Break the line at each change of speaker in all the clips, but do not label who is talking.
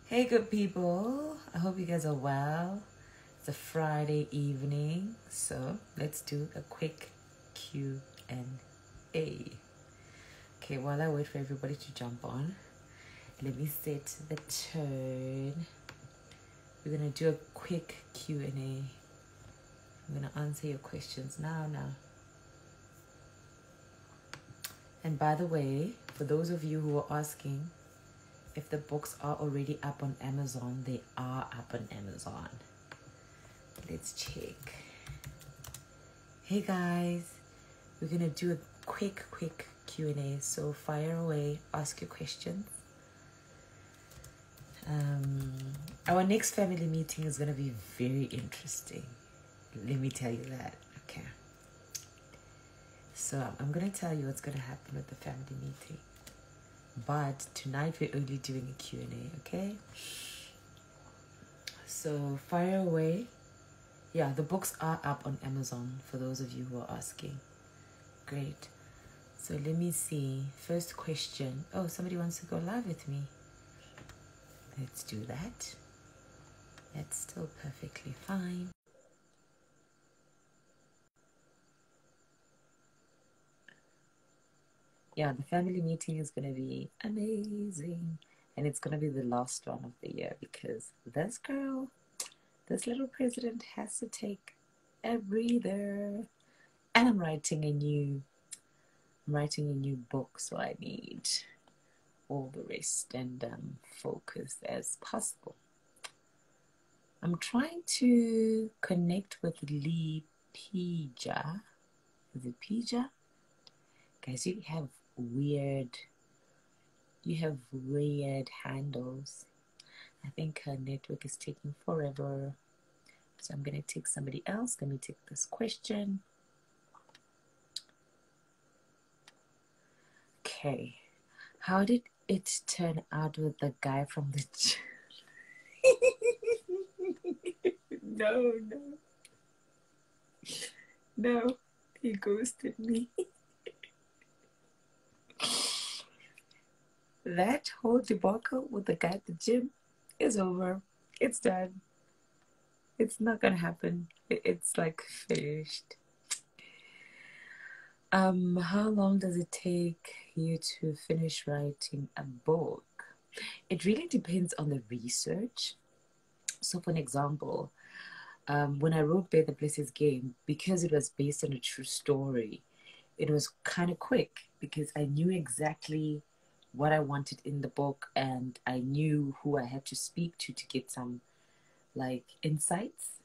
Hey, good people. I hope you guys are well. It's a Friday evening, so let's do a quick Q&A. Okay, while I wait for everybody to jump on, let me set the tone. We're gonna do a quick Q&A. I'm gonna answer your questions now. And by the way, for those of you who are asking if the books are already up on Amazon, they are up on Amazon. Let's check. Hey guys, we're gonna do a quick Q&A, so fire away, ask your questions. Our next family meeting is gonna be very interesting, let me tell you that. Okay, so I'm gonna tell you what's gonna happen with the family meeting, but tonight we're only doing a Q&A. Okay, so fire away. Yeah, the books are up on Amazon for those of you who are asking. Great. So let me see. First question. Oh, somebody wants to go live with me. Let's do that. That's still perfectly fine. Yeah, the family meeting is going to be amazing. And it's going to be the last one of the year because this girl, this little president has to take a breather. And I'm writing a new book, so I need all the rest and focus as possible. I'm trying to connect with Lee Pija. Is it Pija? Guys, you have weird handles. I think her network is taking forever. So I'm going to take somebody else. Let me take this question. Okay. How did it turn out with the guy from the gym? No, he ghosted me. That whole debacle with the guy at the gym is over. It's done. It's not gonna happen. It's like finished. How long does it take you to finish writing a book? It really depends on the research. So for an example, when I wrote Bear the Blessed Game, because it was based on a true story, it was kind of quick because I knew exactly what I wanted in the book and I knew who I had to speak to get some like insights.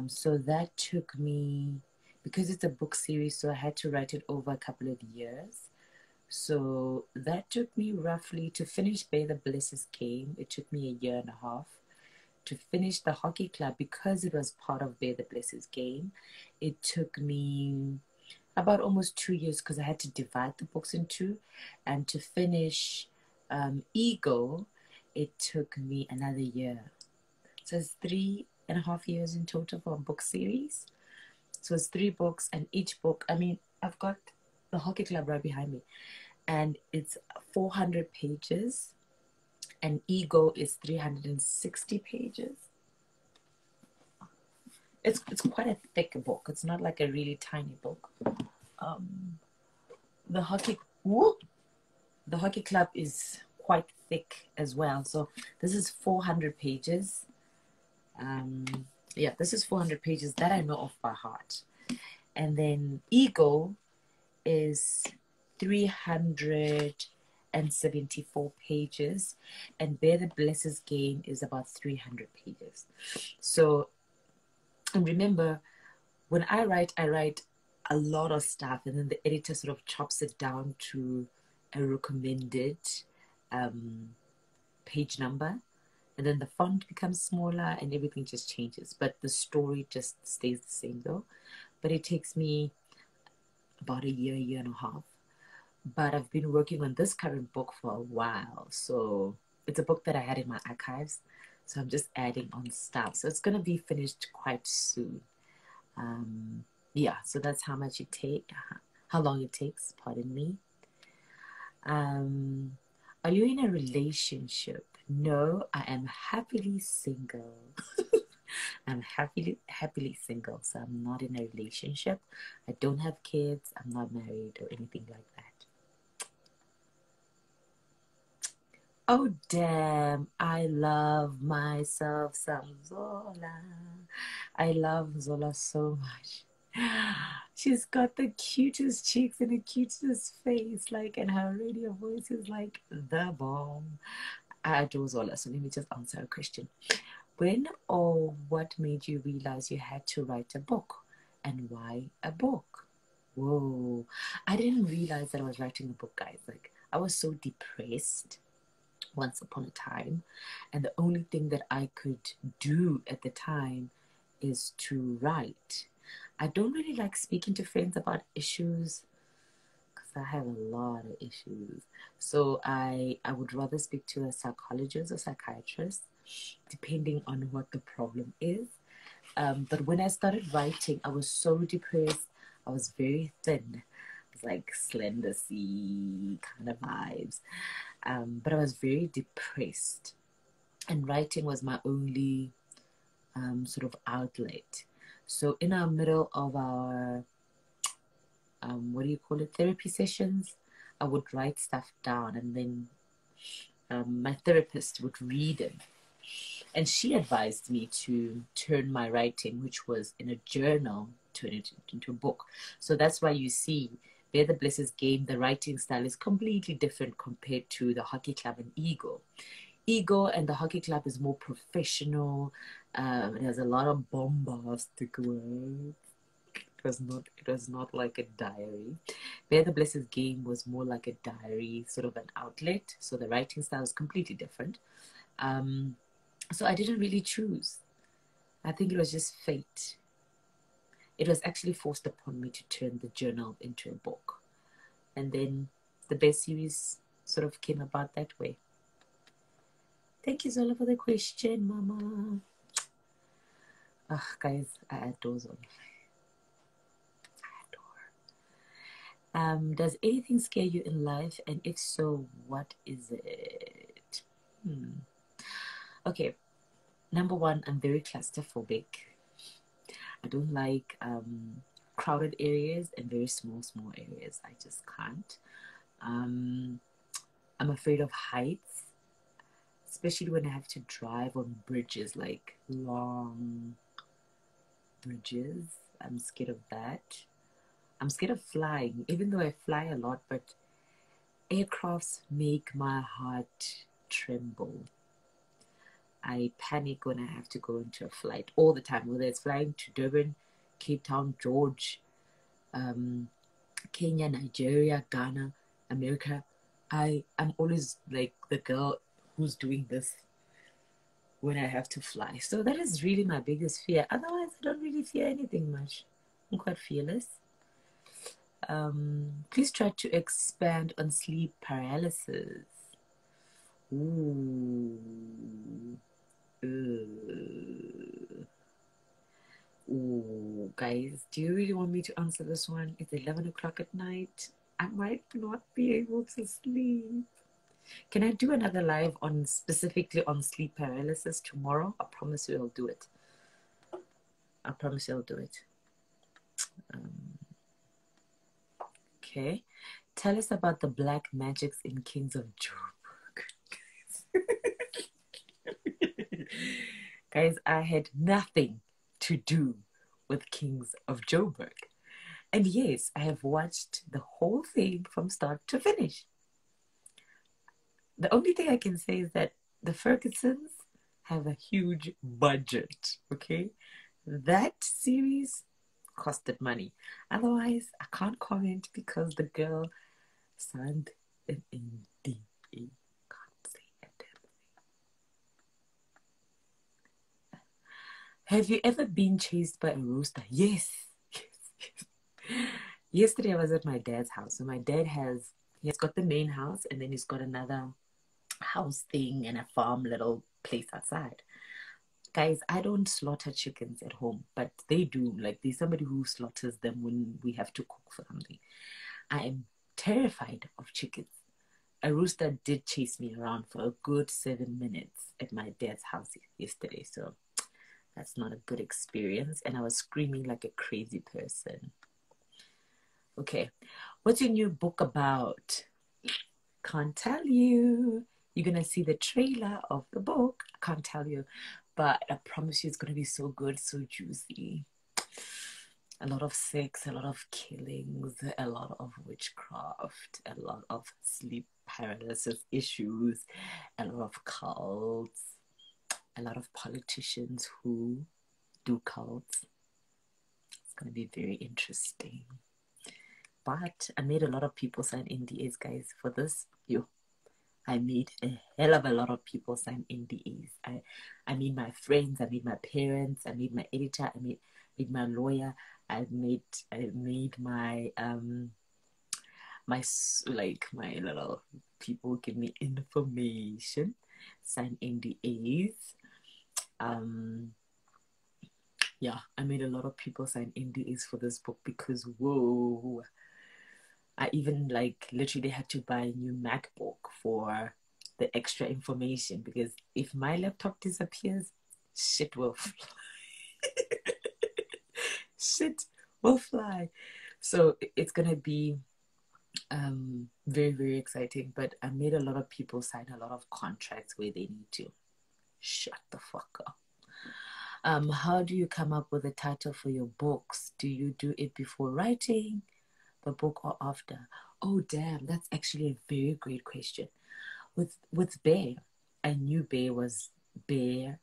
So that took me, because it's a book series, so I had to write it over a couple of years. So that took me roughly to finish Bear the Blessed Game. It took me a year and a half to finish the hockey club because it was part of Bear the Blessed Game. It took me about almost 2 years because I had to divide the books in two. And to finish Eagle, it took me another year. So it's 3.5 years in total for a book series. So it's 3 books, and each book, I mean, I've got the hockey club right behind me, and it's 400 pages, and Ego is 360 pages. It's quite a thick book. It's not like a really tiny book. The hockey club is quite thick as well. So this is 400 pages. Yeah, this is 400 pages that I know off by heart. And then Ego is 374 pages, and Bear the Blessed Game is about 300 pages. So, and remember, when I write a lot of stuff, and then the editor sort of chops it down to a recommended page number, and then the font becomes smaller and everything just changes, but the story just stays the same though. But it takes me about a year and a half. But I've been working on this current book for a while, so it's a book that I had in my archives, so I'm just adding on stuff. So it's going to be finished quite soon. Yeah, so that's how long it takes, pardon me. Are you in a relationship? No, I am happily single. I'm happily single, so I'm not in a relationship. I don't have kids. I'm not married or anything like that. Oh damn! I love myself some Zola. I love Zola so much. She's got the cutest cheeks and the cutest face, like, and her radio voice is like the bomb. I adore Zola. So let me just answer a question. When or what made you realize you had to write a book? And why a book? Whoa. I didn't realize that I was writing a book, guys. Like, I was so depressed once upon a time. And the only thing that I could do at the time is to write. I don't really like speaking to friends about issues because I have a lot of issues. So I would rather speak to a psychologist or psychiatrist, depending on what the problem is. But when I started writing, I was so depressed. I was very thin. It was like Slender Sea kind of vibes. But I was very depressed. And writing was my only sort of outlet. So in our middle of our, what do you call it, therapy sessions, I would write stuff down, and then my therapist would read it. And she advised me to turn my writing, which was in a journal, turn it into a book. So that's why you see Where the Blessings Game, the writing style is completely different compared to the Hockey Club and Ego. Ego and the Hockey Club is more professional. It has a lot of bombastic words. It was not like a diary. Where the Blessings Game was more like a diary, sort of an outlet. So the writing style is completely different. So I didn't really choose. I think it was just fate. It was actually forced upon me to turn the journal into a book. And then the best series sort of came about that way. Thank you, Zola, for the question, Mama. Guys, I adore Zola. I adore. Does anything scare you in life? And if so, what is it? Okay. Number one, I'm very claustrophobic. I don't like crowded areas and very small areas. I just can't. I'm afraid of heights, especially when I have to drive on bridges, like long bridges. I'm scared of that. I'm scared of flying, even though I fly a lot, but aircrafts make my heart tremble. I panic when I have to go into a flight all the time, whether it's flying to Durban, Cape Town, George, Kenya, Nigeria, Ghana, America. I'm always like the girl who's doing this when I have to fly. So that is really my biggest fear. Otherwise, I don't really fear anything much. I'm quite fearless. Please try to expand on sleep paralysis. Ooh. Ooh, guys, do you really want me to answer this one? It's 11 o'clock at night. I might not be able to sleep. Can I do another live on specifically on sleep paralysis tomorrow? I promise you I'll do it. I promise you I'll do it. Okay. Tell us about the black magics in Kings of Joburg. Guys, I had nothing to do with Kings of Joburg. And yes, I have watched the whole thing from start to finish. The only thing I can say is that the Fergusons have a huge budget, okay? That series costed money. Otherwise, I can't comment because the girl signed an NDA. Can't say a damn thing. Have you ever been chased by a rooster? Yes. Yesterday I was at my dad's house. So my dad has got the main house, and then he's got another house thing and a farm little place outside. Guys, I don't slaughter chickens at home, but they do. Like, there's somebody who slaughters them when we have to cook for something. I am terrified of chickens. a rooster did chase me around for a good 7 minutes at my dad's house yesterday. So that's not a good experience. And I was screaming like a crazy person. Okay. What's your new book about? Can't tell you. You're going to see the trailer of the book. I can't tell you. But I promise you it's going to be so good, so juicy. A lot of sex, a lot of killings, a lot of witchcraft, a lot of sleep paralysis issues, a lot of cults, a lot of politicians who do cults. It's going to be very interesting. But I made a lot of people sign NDAs, guys, for this. I made a hell of a lot of people sign NDAs. I made my friends, I made my parents, I made my editor, I made my lawyer, I made my my little people give me information, sign NDAs. Yeah, I made a lot of people sign NDAs for this book because whoa, I even literally had to buy a new MacBook for the extra information, because if my laptop disappears, shit will fly. Shit will fly. So it's gonna be very, very exciting. But I made a lot of people sign a lot of contracts where they need to shut the fuck up. How do you come up with a title for your books? Do you do it before writing the book or after? Oh damn, that's actually a very great question. With Bear, I knew Bear was Bear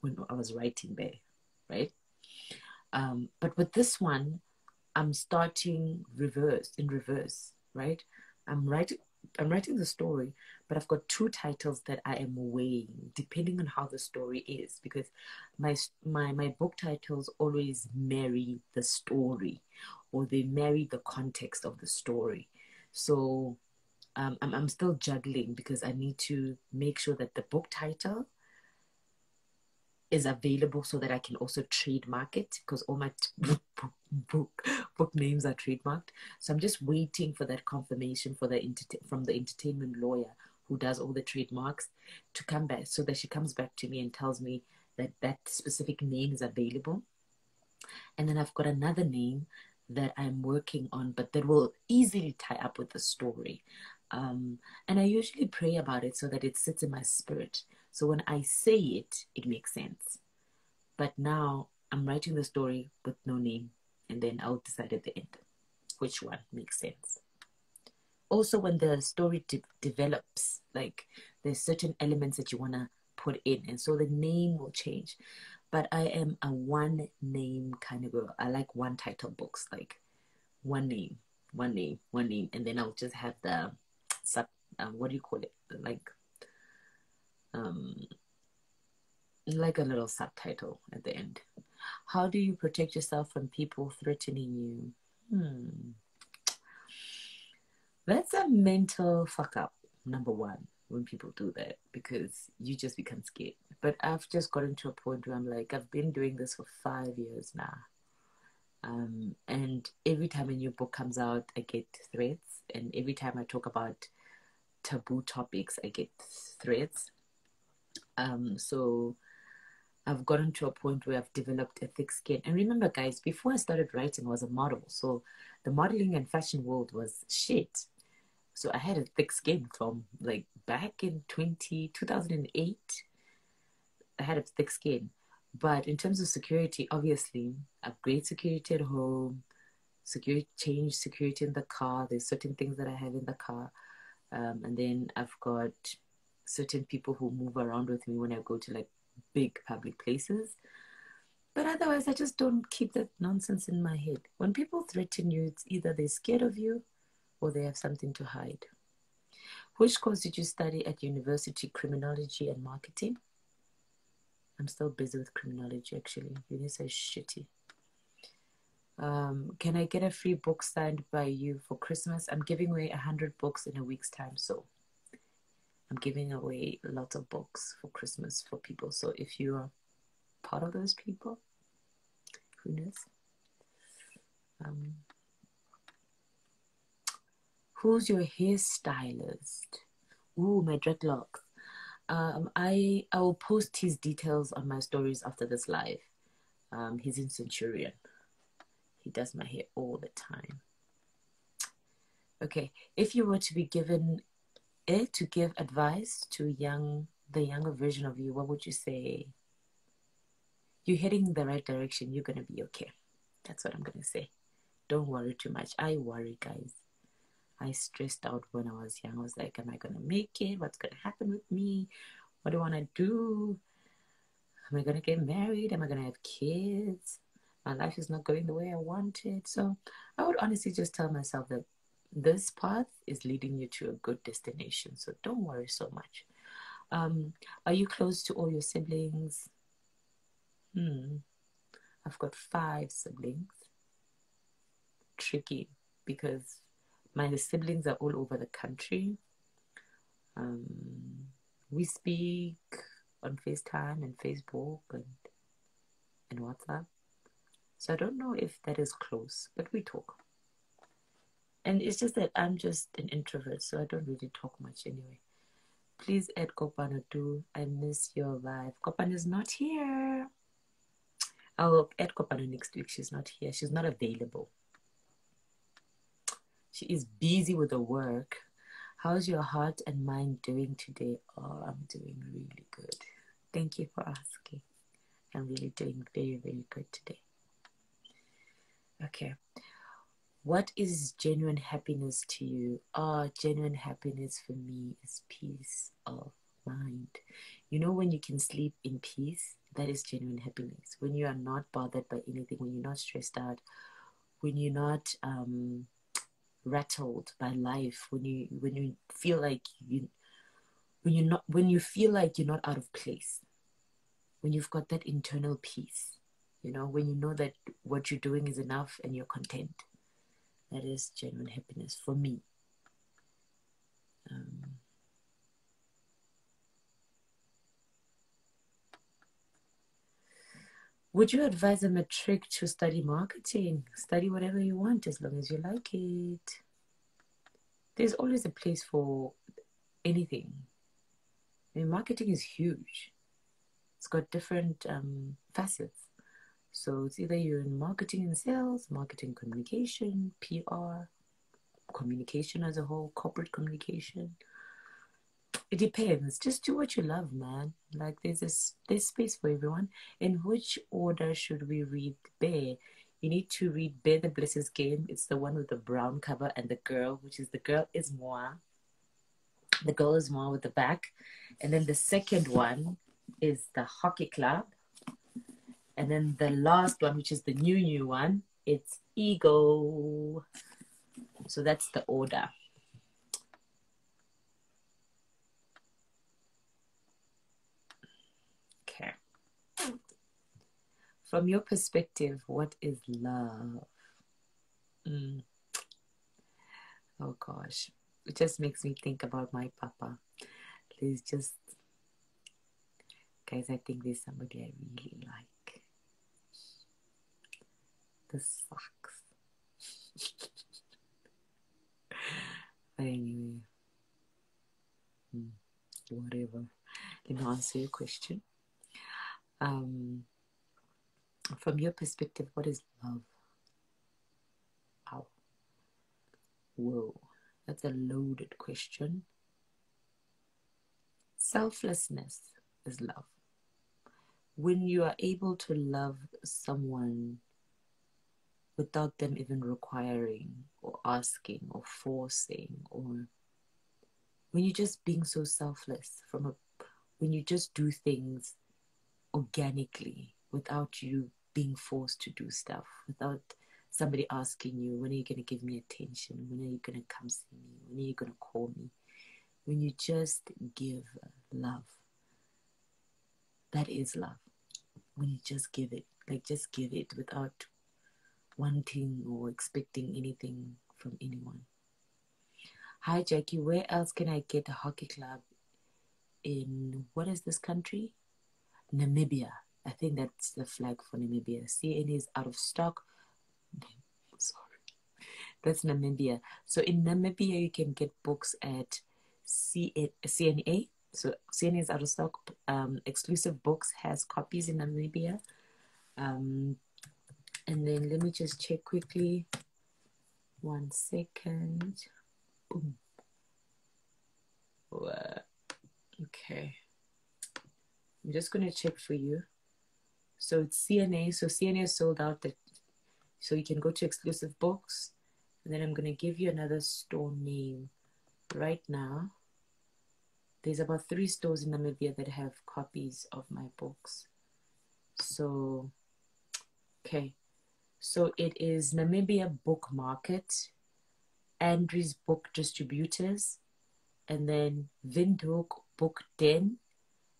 when I was writing Bear, right? But with this one, I'm starting in reverse, right? I'm writing the story, but I've got two titles that I am weighing depending on how the story is, because my book titles always marry the story, or they marry the context of the story. So I'm still juggling, because I need to make sure that the book title is available so that I can also trademark it, because all my book names are trademarked. So I'm just waiting for that confirmation from the entertainment lawyer who does all the trademarks to come back, so that she comes back to me and tells me that that specific name is available. And then I've got another name that I'm working on, but that will easily tie up with the story. And I usually pray about it so that it sits in my spirit. So when I say it, it makes sense. But now I'm writing the story with no name, and then I'll decide at the end which one makes sense. Also, when the story develops, there's certain elements that you want to put in, and so the name will change. But I am a one name kind of girl. I like one title books, like one name, and then I'll just have the what do you call it? Like a little subtitle at the end. How do you protect yourself from people threatening you? That's a mental fuck up, number one, when people do that, because you just become scared. But I've just gotten to a point where I'm like, I've been doing this for 5 years now. And every time a new book comes out, I get threats. And every time I talk about taboo topics, I get threats. So I've gotten to a point where I've developed a thick skin. And remember, guys, before I started writing, I was a model. So the modeling and fashion world was shit. So I had a thick skin from back in 2008. I had a thick skin. But in terms of security, obviously, upgrade security at home, change security in the car. There's certain things that I have in the car. And then I've got certain people who move around with me when I go to big public places. But otherwise, I just don't keep that nonsense in my head. When people threaten you, it's either they're scared of you or they have something to hide. Which course did you study at university? Criminology and marketing? I'm still busy with criminology, actually. Unisa is shitty. Can I get a free book signed by you for Christmas? I'm giving away 100 books in a week's time, so I'm giving away lots of books for Christmas for people. So if you are part of those people, who knows? Who's your hairstylist? Ooh, my dreadlocks. I will post his details on my stories after this live. He's in Centurion. He does my hair all the time. Okay, if you were to be given to give advice to the younger version of you, what would you say? You're heading in the right direction. You're gonna be okay. That's what I'm gonna say. Don't worry too much. I worry, guys. I stressed out when I was young. I was like, am I gonna make it? What's gonna happen with me? What do I wanna do? Am I gonna get married? Am I gonna have kids? My life is not going the way I wanted. So I would honestly just tell myself that this path is leading you to a good destination. So don't worry so much. Are you close to all your siblings? I've got 5 siblings. Tricky because my siblings are all over the country. We speak on FaceTime and Facebook and WhatsApp. So I don't know if that is close, but we talk. And it's just that I'm just an introvert, so I don't really talk much anyway. Please add Kopano too. I miss your vibe. Kopano is not here. I'll add Kopano next week. She's not here. She's not available. She is busy with her work. How's your heart and mind doing today? Oh, I'm doing really good. Thank you for asking. I'm really doing very, very good today. Okay. What is genuine happiness to you? Genuine happiness for me is peace of mind. You know, when you can sleep in peace, that is genuine happiness. When you are not bothered by anything, when you're not stressed out, when you're not rattled by life, when you feel like when you feel like you're not out of place, when you've got that internal peace, you know, when you know that what you're doing is enough and you're content. That is genuine happiness for me. Would you advise a matric to study marketing? Study whatever you want as long as you like it. There's always a place for anything. I mean, marketing is huge. It's got different facets. So it's either you're in marketing and sales, marketing communication, PR, communication as a whole, corporate communication. It depends. Just do what you love, man. Like there's space for everyone. In which order should we read Bear? You need to read Bear the Blessed's Game. It's the one with the brown cover and the girl, which is the girl is Moa. The girl is Moa with the back. And then the second one is the Hockey Club. And then the last one, which is the new one, it's Ego. So that's the order. Okay. From your perspective, what is love? Oh gosh. It just makes me think about my papa. Please just, guys, I think there's somebody I really like. This sucks. But anyway, whatever. Let me answer your question. From your perspective, what is love? Ow. Whoa, that's a loaded question. Selflessness is love. When you are able to love someone without them even requiring or asking or forcing, or when you're just being so selfless, when you just do things organically without you being forced to do stuff, without somebody asking you, when are you going to give me attention? When are you going to come see me? When are you going to call me? When you just give love, that is love. When you just give it, like just give it without wanting or expecting anything from anyone. Hi Jackie, where else can I get a hockey club in, what is this country? Namibia. I think that's the flag for Namibia. CN is out of stock. Sorry. That's Namibia. So in Namibia, you can get books at CNA. So CNA is out of stock. Exclusive Books has copies in Namibia. And then let me just check quickly. 1 second. Boom. Okay. I'm just going to check for you. So it's CNA. So CNA is sold out. So you can go to Exclusive Books. And then I'm going to give you another store name. Right now, there's about 3 stores in Namibia that have copies of my books. So, okay. So it is Namibia Book Market, Andrew's Book Distributors, and then Windhoek Book Den,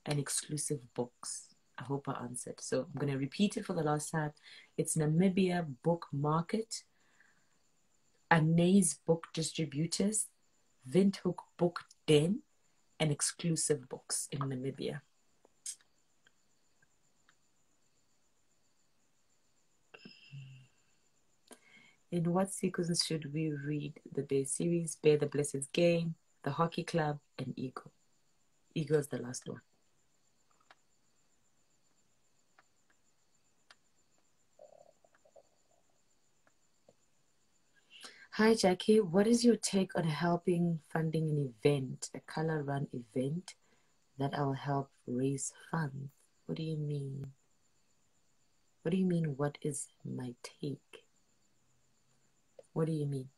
and Exclusive Books. I hope I answered. So I'm going to repeat it for the last time. It's Namibia Book Market, Anais Book Distributors, Windhoek Book Den, and Exclusive Books in Namibia. In what sequence should we read the Bear series? Bear the Blessed Game, The Hockey Club, and Eagle. Eagle is the last one. Hi, Jackie. What is your take on helping funding an event, a color run event that will help raise funds? What do you mean? What do you mean? What is my take? What do you mean?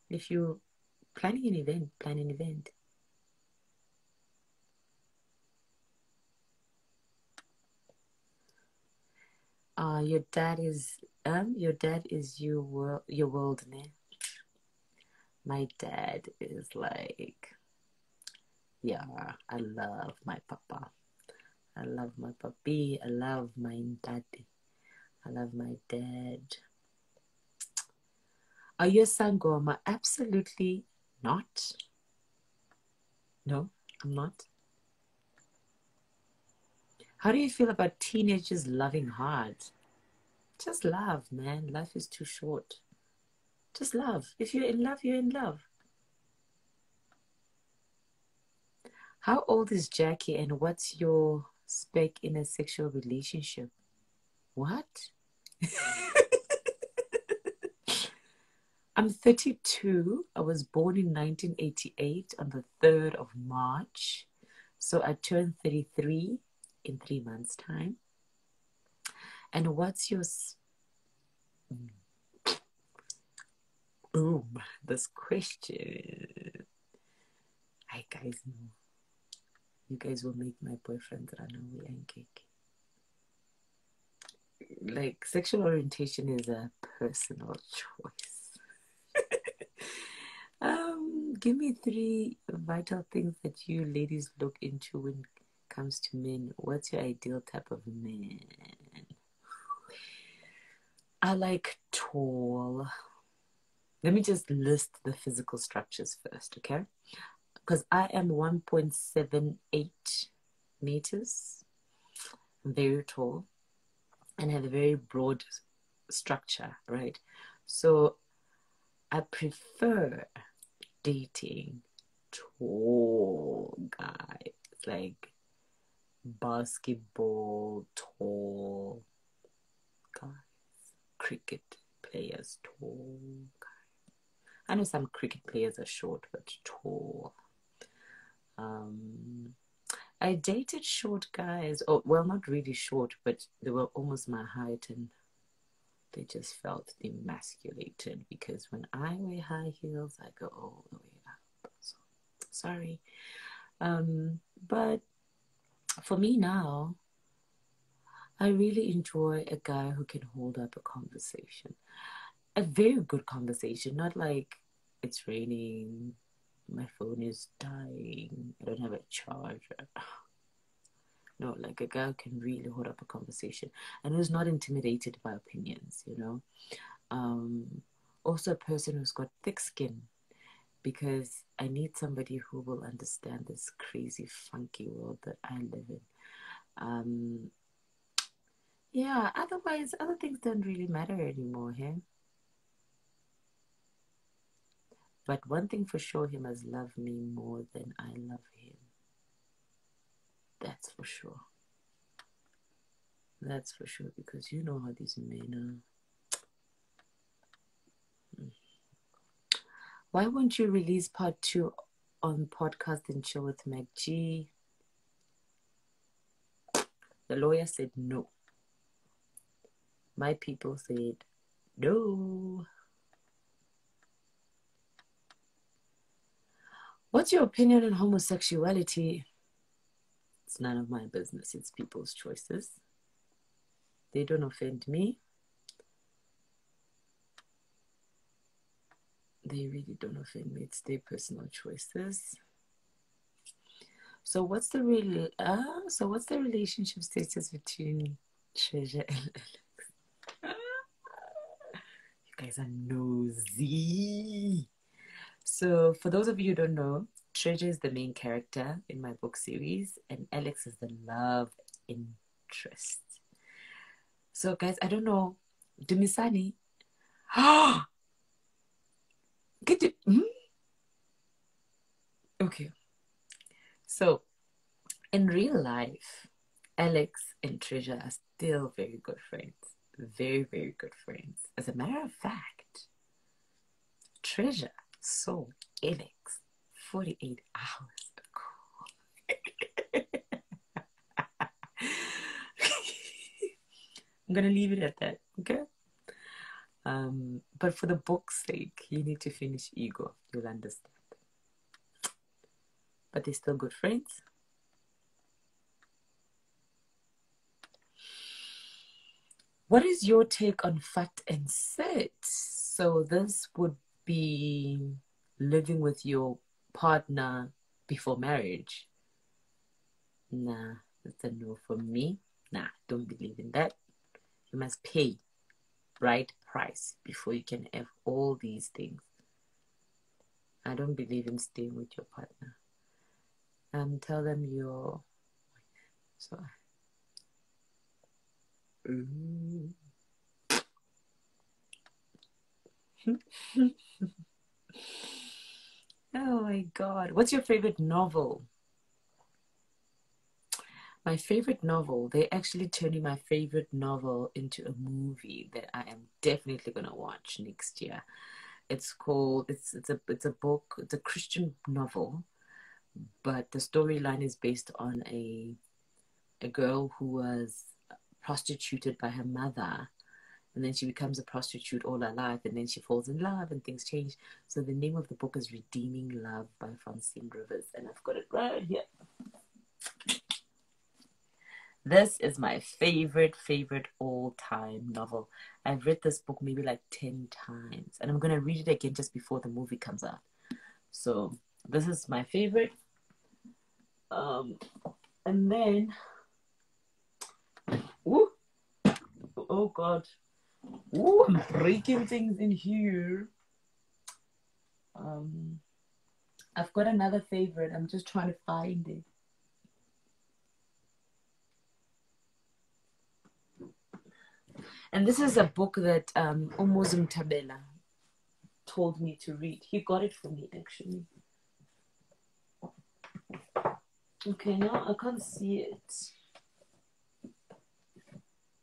If you're planning an event, plan an event. Your dad is your world, man. My dad is like, yeah, I love my papa. I love my papi. I love my daddy. I love my dad. Are you a sangoma? Absolutely not. No, I'm not. How do you feel about teenagers loving hard? Just love, man. Life is too short. Just love. If you're in love, you're in love. How old is Jackie and what's your spec in a sexual relationship? What? I'm 32. I was born in 1988 on the 3rd of March. So I turned 33 in 3 months' time. And what's your... Boom, this question. I guys know. You guys will make my boyfriend run away and kick. Like, sexual orientation is a personal choice. Give me 3 vital things that you ladies look into when it comes to men. What's your ideal type of man? I like tall. Let me just list the physical structures first, okay? Because I am 1.78 meters, very tall, and have a very broad structure, right? So I prefer dating tall guys, like basketball tall guys, cricket players tall guys. I know some cricket players are short, but tall. I dated short guys. Oh, well, not really short, but they were almost my height, and they just felt emasculated because when I wear high heels, I go all the way up. So, sorry. But for me now, I really enjoy a guy who can hold up a conversation. A very good conversation, not like it's raining, my phone is dying, I don't have a charger. No, like a guy who can really hold up a conversation and who's not intimidated by opinions, you know. Also a person who's got thick skin, because I need somebody who will understand this crazy, funky world that I live in. Yeah, otherwise, other things don't really matter anymore, hey? But one thing for sure, he must love me more than I love him. That's for sure. That's for sure, because you know how these men are. Why won't you release part 2 on podcast and chill with Mac G? The lawyer said no. My people said no. What's your opinion on homosexuality? It's none of my business. It's people's choices. They don't offend me. They really don't offend me. It's their personal choices. So what's the relationship status between Treasure and Alex? You guys are nosy. So for those of you who don't know, Treasure is the main character in my book series, and Alex is the love interest. So guys, I don't know. Dumisani. Get it? Okay. So in real life, Alex and Treasure are still very good friends. Very, very good friends. As a matter of fact, Treasure saw Alex 48 hours ago. I'm going to leave it at that, okay? But for the book's sake, you need to finish Ego. You'll understand. But they're still good friends. What is your take on fat and sit? So this would be living with your partner before marriage. Nah, that's a no for me. Nah, don't believe in that. You must pay right price before you can have all these things. I don't believe in staying with your partner. Tell them you're... Sorry. Oh my God. What's your favorite novel? My favorite novel, they're actually turning my favorite novel into a movie that I am definitely going to watch next year. It's called, it's a book, it's a Christian novel, but the storyline is based on a girl who was prostituted by her mother, and then she becomes a prostitute all her life, and then she falls in love and things change. So the name of the book is Redeeming Love by Phamotse, and I've got it right here. This is my favorite all-time novel. I've read this book maybe like 10 times, and I'm going to read it again just before the movie comes out. So this is my favorite. And then, ooh, oh God, ooh, I'm breaking things in here. I've got another favorite. I'm just trying to find it. And this is a book that Umuzum Tabela told me to read. He got it for me, actually. Okay, now I can't see it.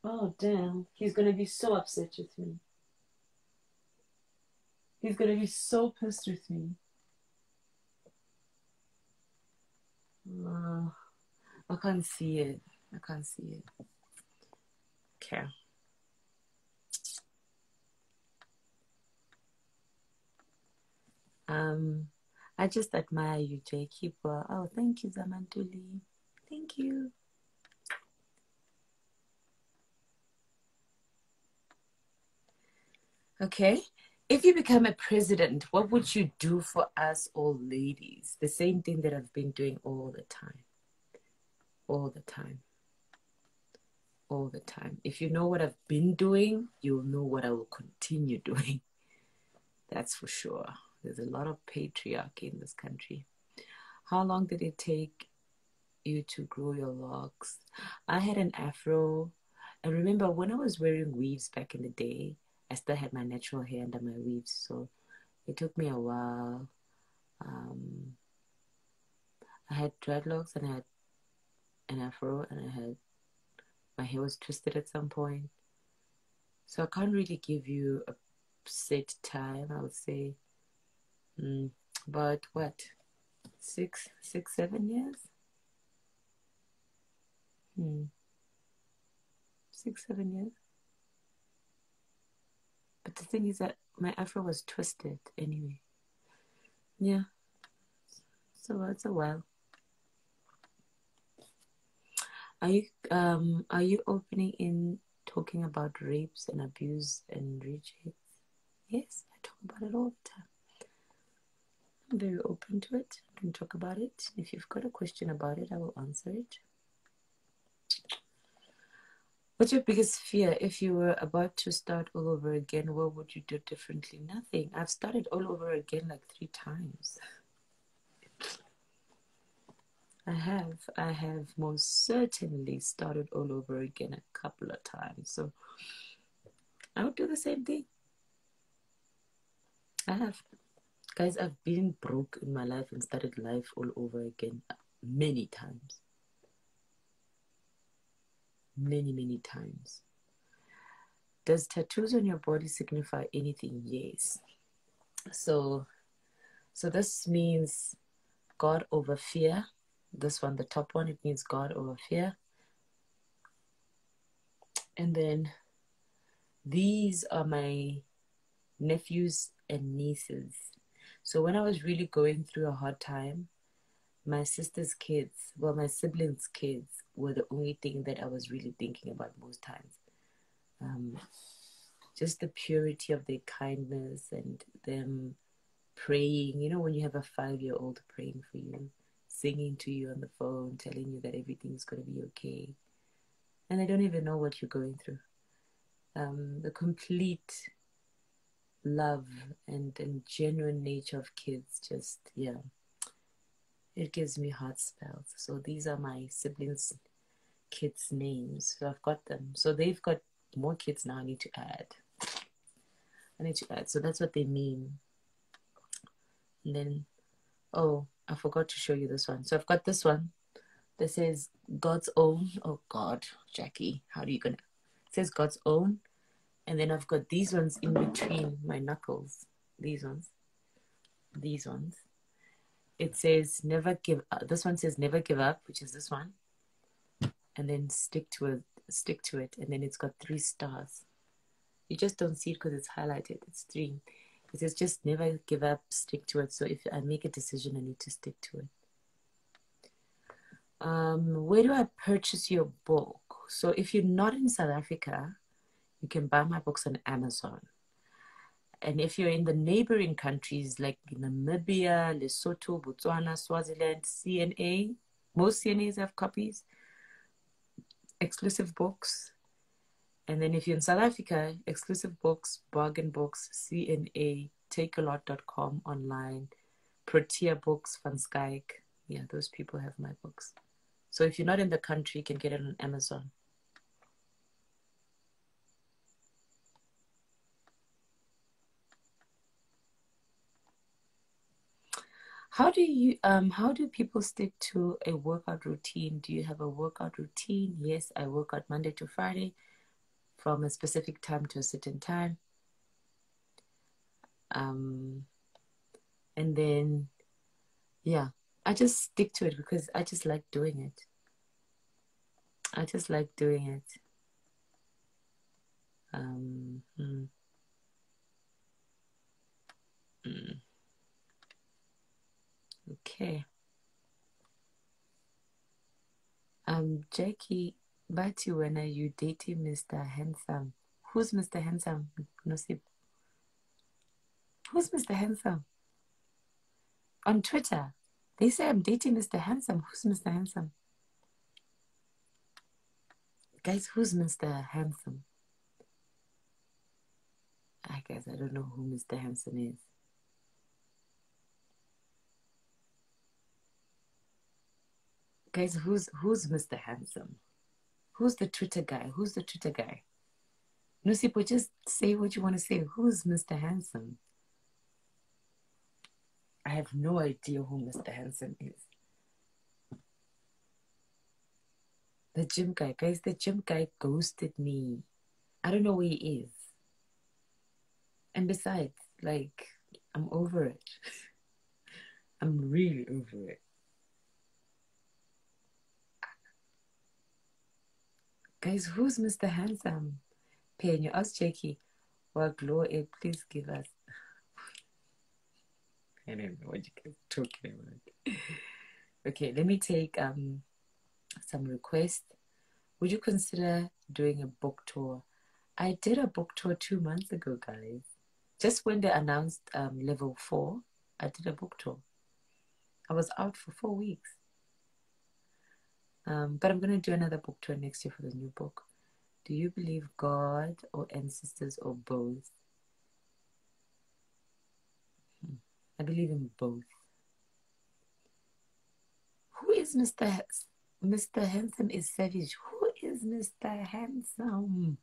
Oh, damn. He's going to be so upset with me. He's going to be so pissed with me. I can't see it. I can't see it. Okay. I just admire you, Jay. Keep oh, thank you, Zamantuli. Thank you. Okay. If you become a president, what would you do for us old ladies? The same thing that I've been doing all the time. All the time. All the time. If you know what I've been doing, you'll know what I will continue doing. That's for sure. There's a lot of patriarchy in this country. How long did it take you to grow your locks? I had an afro. And remember, when I was wearing weaves back in the day, I still had my natural hair under my weaves. So It took me a while. Um, I had dreadlocks and I had an afro and my hair was twisted at some point. So I can't really give you a set time, I would say. But what? 7 years? 6, 7 years. But the thing is that my afro was twisted anyway. Yeah. So it's a while. Are you opening in talking about rapes and abuse and rejects? Yes, I talk about it all the time. I'm very open to it. I can talk about it. If you've got a question about it, I will answer it. What's your biggest fear? If you were about to start all over again, what would you do differently? Nothing. I've started all over again like 3 times. I have most certainly started all over again a couple of times. So I would do the same thing. I have. Guys, I've been broke in my life and started life all over again many times. Many, many times. Does tattoos on your body signify anything? Yes. So this means God over fear. This one, the top one, it means God over fear. And then these are my nephews and nieces. So when I was really going through a hard time, my sister's kids, well, my siblings' kids were the only thing that I was really thinking about most times. Just the purity of their kindness and them praying. You know, when you have a 5-year-old praying for you, singing to you on the phone, telling you that everything's going to be okay. And they don't even know what you're going through. The complete love and genuine nature of kids, just, yeah, it gives me heart spells. So these are my siblings' kids' names. So I've got them. So they've got more kids now. I need to add. So that's what they mean. And then, oh, I forgot to show you this one. So I've got this one that says God's own. Oh God, Jackie, how are you gonna? It says God's own. And then I've got these ones in between my knuckles. These ones. It says never give up. This one says never give up, which is this one. And then stick to it. And then it's got 3 stars. You just don't see it because it's highlighted. It's 3. It says just never give up, stick to it. So if I make a decision, I need to stick to it. Where do I purchase your book? So if you're not in South Africa, you can buy my books on Amazon. And if you're in the neighboring countries like Namibia, Lesotho, Botswana, Swaziland, CNA, most CNAs have copies, exclusive books. And then if you're in South Africa, exclusive books, bargain books, CNA, takealot.com online, Protea Books, Van Skyke. Yeah, those people have my books. So if you're not in the country, you can get it on Amazon. How do people stick to a workout routine? Do you have a workout routine? Yes, I work out Monday to Friday from a specific time to a certain time. And then, yeah, I just stick to it because I just like doing it. Okay. Jackie, Bati, when are you dating Mr. Handsome? Who's Mr. Handsome? Nosip. Who's Mr. Handsome? On Twitter, they say I'm dating Mr. Handsome. Who's Mr. Handsome? Guys, who's Mr. Handsome? I guess I don't know who Mr. Handsome is. Guys, who's Mr. Handsome? Who's the Twitter guy? Nusipo, just say what you want to say. Who's Mr. Handsome? I have no idea who Mr. Handsome is. The gym guy. Guys, the gym guy ghosted me. I don't know where he is. And besides, like, I'm over it. I'm really over it. Guys, who's Mr. Handsome? Penny, ask Jackie. Well, Glow, please give us. I don't know what you guys are talking about. Okay, let me take some requests. Would you consider doing a book tour? I did a book tour 2 months ago, guys. Just when they announced level 4, I did a book tour. I was out for 4 weeks. But I'm going to do another book tour next year for the new book. Do you believe God or ancestors or both? I believe in both. Who is Mr. Handsome is savage. Who is Mr. Handsome?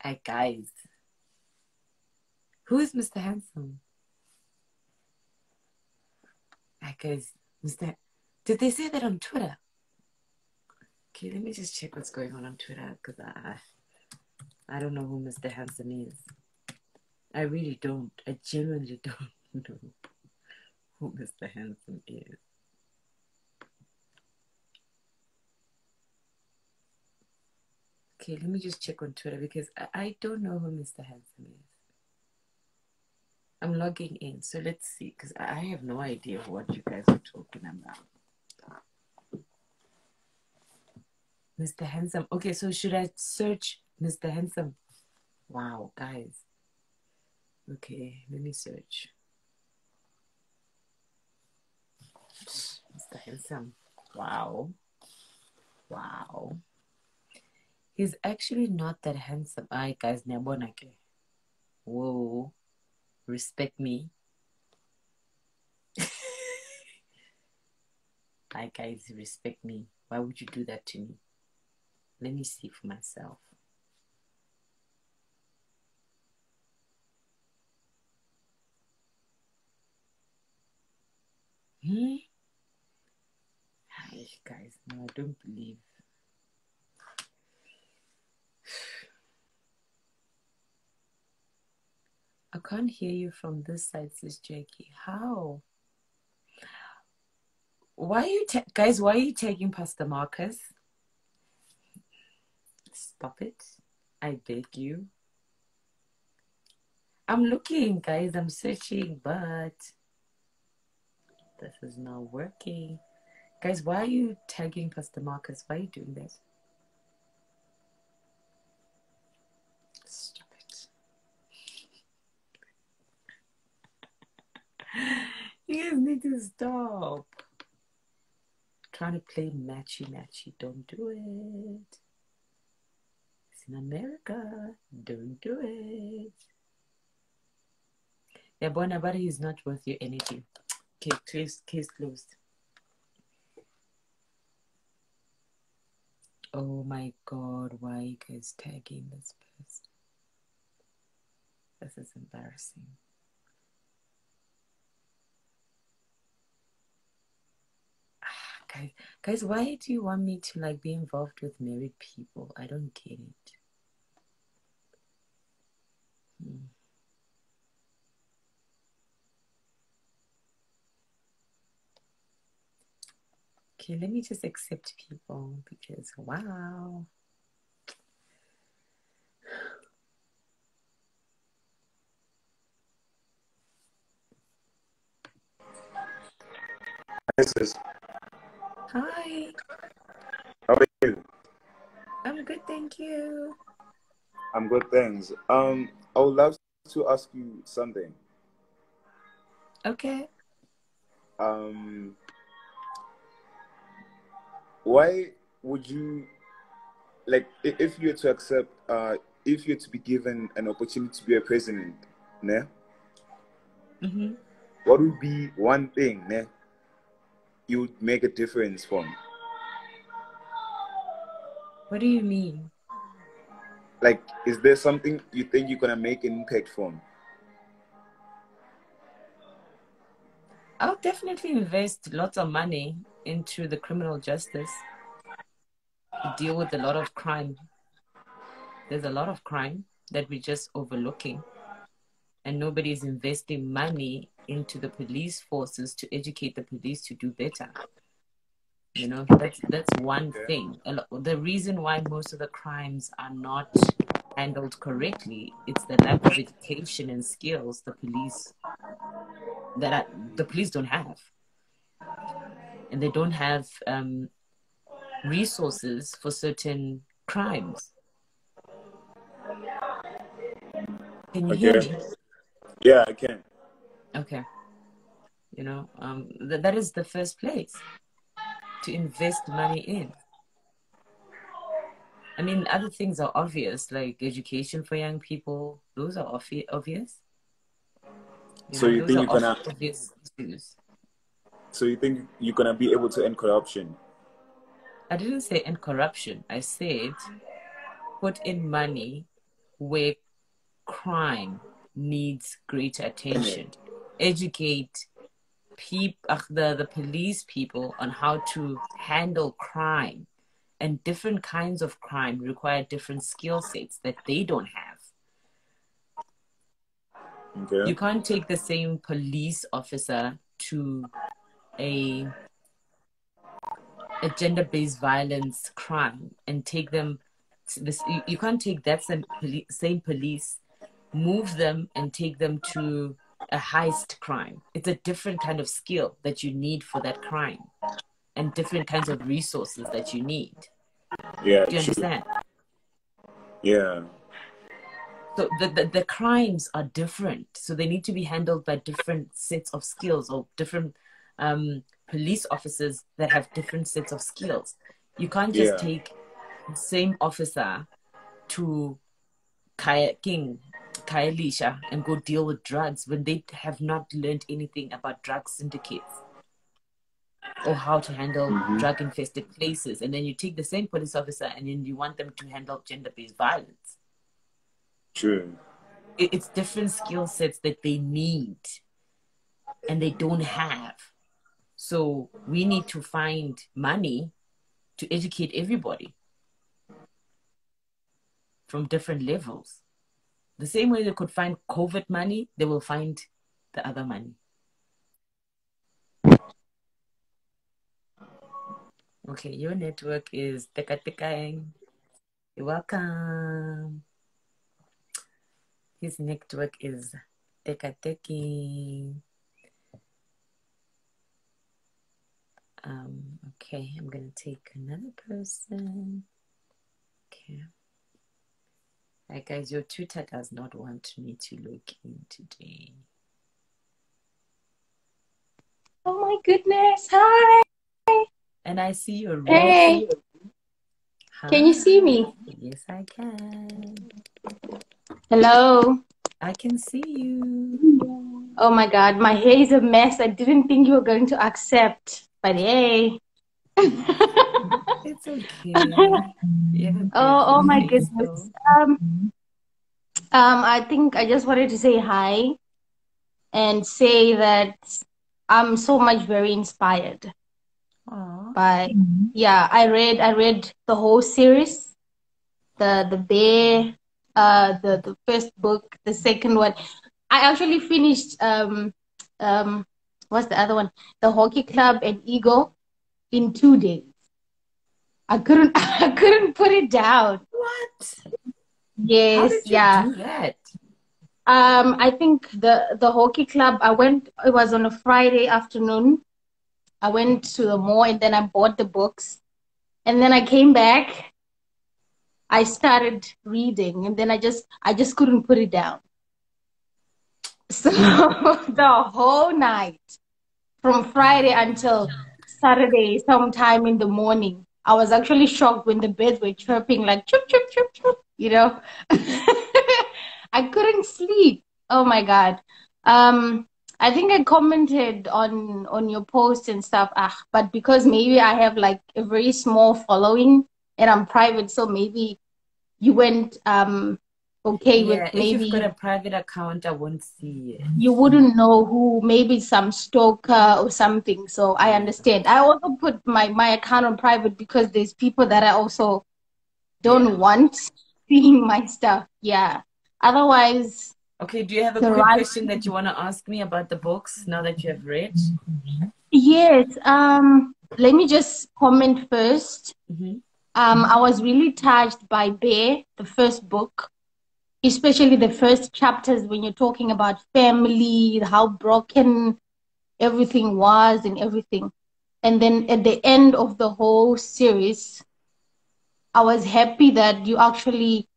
Hey, guys. Who is Mr. Handsome? Hey, guys. Did they say that on Twitter? Okay, let me just check what's going on Twitter, because I don't know who Mr. Handsome is. I really don't. I genuinely don't know who Mr. Handsome is. Okay, let me just check on Twitter, because I don't know who Mr. Handsome is. I'm logging in, so let's see, because I have no idea what you guys are talking about. Mr. Handsome. Okay, so should I search Mr. Handsome? Wow, guys. Okay, let me search. Mr. Handsome. Wow. Wow. He's actually not that handsome. Ay, guys, nyabonake. Whoa. Respect me. Hi, guys, respect me. Why would you do that to me? Let me see for myself. Hi, guys. No, I don't believe. I can't hear you from this side, says Jackie. How? Why are you guys? Why are you taking Pastor Marcus? Stop it! I beg you. I'm looking, guys. I'm searching, but this is not working. Guys, why are you tagging Pastor Marcus? Why are you doing that? Stop it. You guys need to stop. Trying to play matchy. Don't do it. It's in America. Don't do it. Yeah, but he's not worth your energy. Okay, case closed. Oh my God, why are you guys tagging this person? This is embarrassing. Guys, why do you want me to like be involved with married people? I don't get it. Okay, let me just accept people, because wow. Hi.
How are you?
I'm good, thank you.
I'm good, thanks. I would love to ask you something.
Okay.
Why would you, like, if you were to accept, if you were to be given an opportunity to be a president, ne? What would be one thing, ne, you would make a difference from?
What do you mean?
Like, is there something you think you're gonna make an impact from?
I'll definitely invest lots of money into the criminal justice to deal with a lot of crime. There's a lot of crime that we're just overlooking, and nobody's investing money into the police forces to educate the police to do better. You know, that's one
Okay.
thing. The reason why most of the crimes are not handled correctly, it's the lack of education and skills the police don't have, and they don't have resources for certain crimes. Can you hear
Okay.
me?
Yeah, I can.
Okay. You know, that is the first place to invest money in. I mean, other things are obvious, like education for young people. Those are obvious. You
So
know,
you
those
think
are
you're gonna
obvious issues.
so you think you're gonna be able to end corruption?
I didn't say end corruption. I said put in money where crime needs greater
In it.
attention. Educate the police people on how to handle crime. And different kinds of crime require different skill sets that they don't have. You
Okay.
can't take the same police officer to a gender-based violence crime and take them this. You can't take that same police, move them and take them to a heist crime. It's a different kind of skill that you need for that crime, and different kinds of resources that you need.
Yeah,
Do you
true.
understand?
Yeah.
So the crimes are different. So they need to be handled by different sets of skills, or different police officers that have different sets of skills. You can't just
Yeah.
take the same officer to Kayalisha and go deal with drugs when they have not learned anything about drug syndicates or how to handle
Mm-hmm.
drug infested places. And then you take the same police officer and then you want them to handle gender based violence.
True.
It's different skill sets that they need and they don't have. So we need to find money to educate everybody from different levels. The same way they could find COVID money, they will find the other money. Okay, your network is teka tekaing. You're welcome. His network is teka teking. Okay, I'm gonna take another person. Okay. Hi guys, your Twitter does not want me to look in today.
Oh my goodness. Hi.
And I see your
Hey.
Hi.
Can you see me?
Yes, I can.
Hello.
I can see you.
Oh my God. My hair is a mess. I didn't think you were going to accept. But hey.
It's okay. You have a
Oh
beautiful
my
face,
goodness.
though.
I think I just wanted to say hi and say that I'm so much very inspired
Aww.
by I read the whole series, the bear, the first book, the second one. I actually finished what's the other one? The Hockey Club and Ego in 2 days. I couldn't I couldn't put it down.
What? How
Yes,
did you
yeah.
do that?
I think the Hockey Club, it was on a Friday afternoon. I went to the mall and then I bought the books. And then I came back. I started reading and then I just couldn't put it down. So the whole night, from Friday until Saturday, sometime in the morning, I was actually shocked when the birds were chirping like chirp, chirp, chirp, chirp, you know. I couldn't sleep. Oh my God. I think I commented on your post and stuff, but because maybe I have like a very small following and I'm private, so maybe you weren't okay with
Yeah, if you've got
maybe
a private account, I won't see it.
you wouldn't know who, maybe some stalker or something. So I
Yeah.
understand. I also put my account on private because there's people that I also
Yeah.
don't want seeing my stuff. Yeah. Otherwise,
Okay, do you have a
the
quick
right.
question that you want to ask me about the books now that you have read?
Yes. Let me just comment first.
Mm-hmm.
I was really touched by Bear, the first book, especially the first chapters when you're talking about family, how broken everything was and everything. And then at the end of the whole series, I was happy that you actually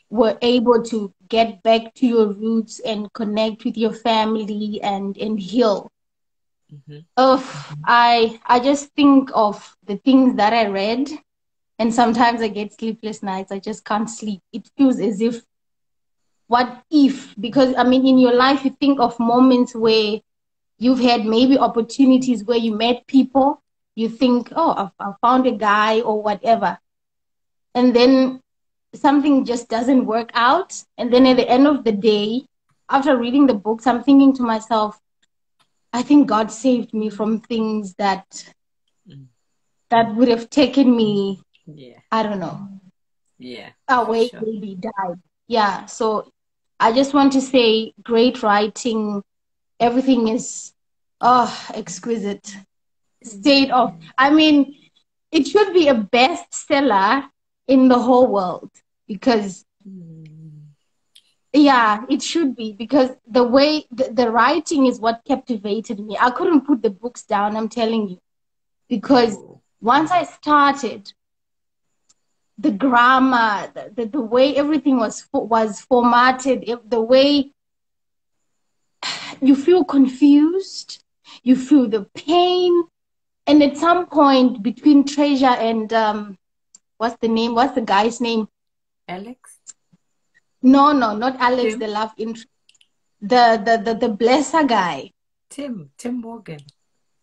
were able to get back to your roots and connect with your family and heal.
Mm-hmm.
I just think of the things that I read, and sometimes I get sleepless nights. I just can't sleep. It feels as if, what if? Because I mean, in your life, you think of moments where you've had maybe opportunities where you met people. You think, oh, I found a guy or whatever, and then something just doesn't work out. And then at the end of the day, after reading the books, I'm thinking to myself, I think God saved me from things that would have taken me,
Yeah.
I don't know,
Yeah, for
away,
sure.
maybe died. Yeah. So I just want to say, great writing. Everything is, exquisite. State of, I mean, it should be a bestseller in the whole world because, yeah, it should be, because the way the writing is what captivated me. I couldn't put the books down, I'm telling you, because
Oh.
once I started, the grammar, the way everything was formatted, the way you feel confused, you feel the pain, and at some point between Treasure and what's the name? What's the guy's name?
Alex?
No, no, not Alex, the
Tim?
love interest. The blesser guy.
Tim Morgan.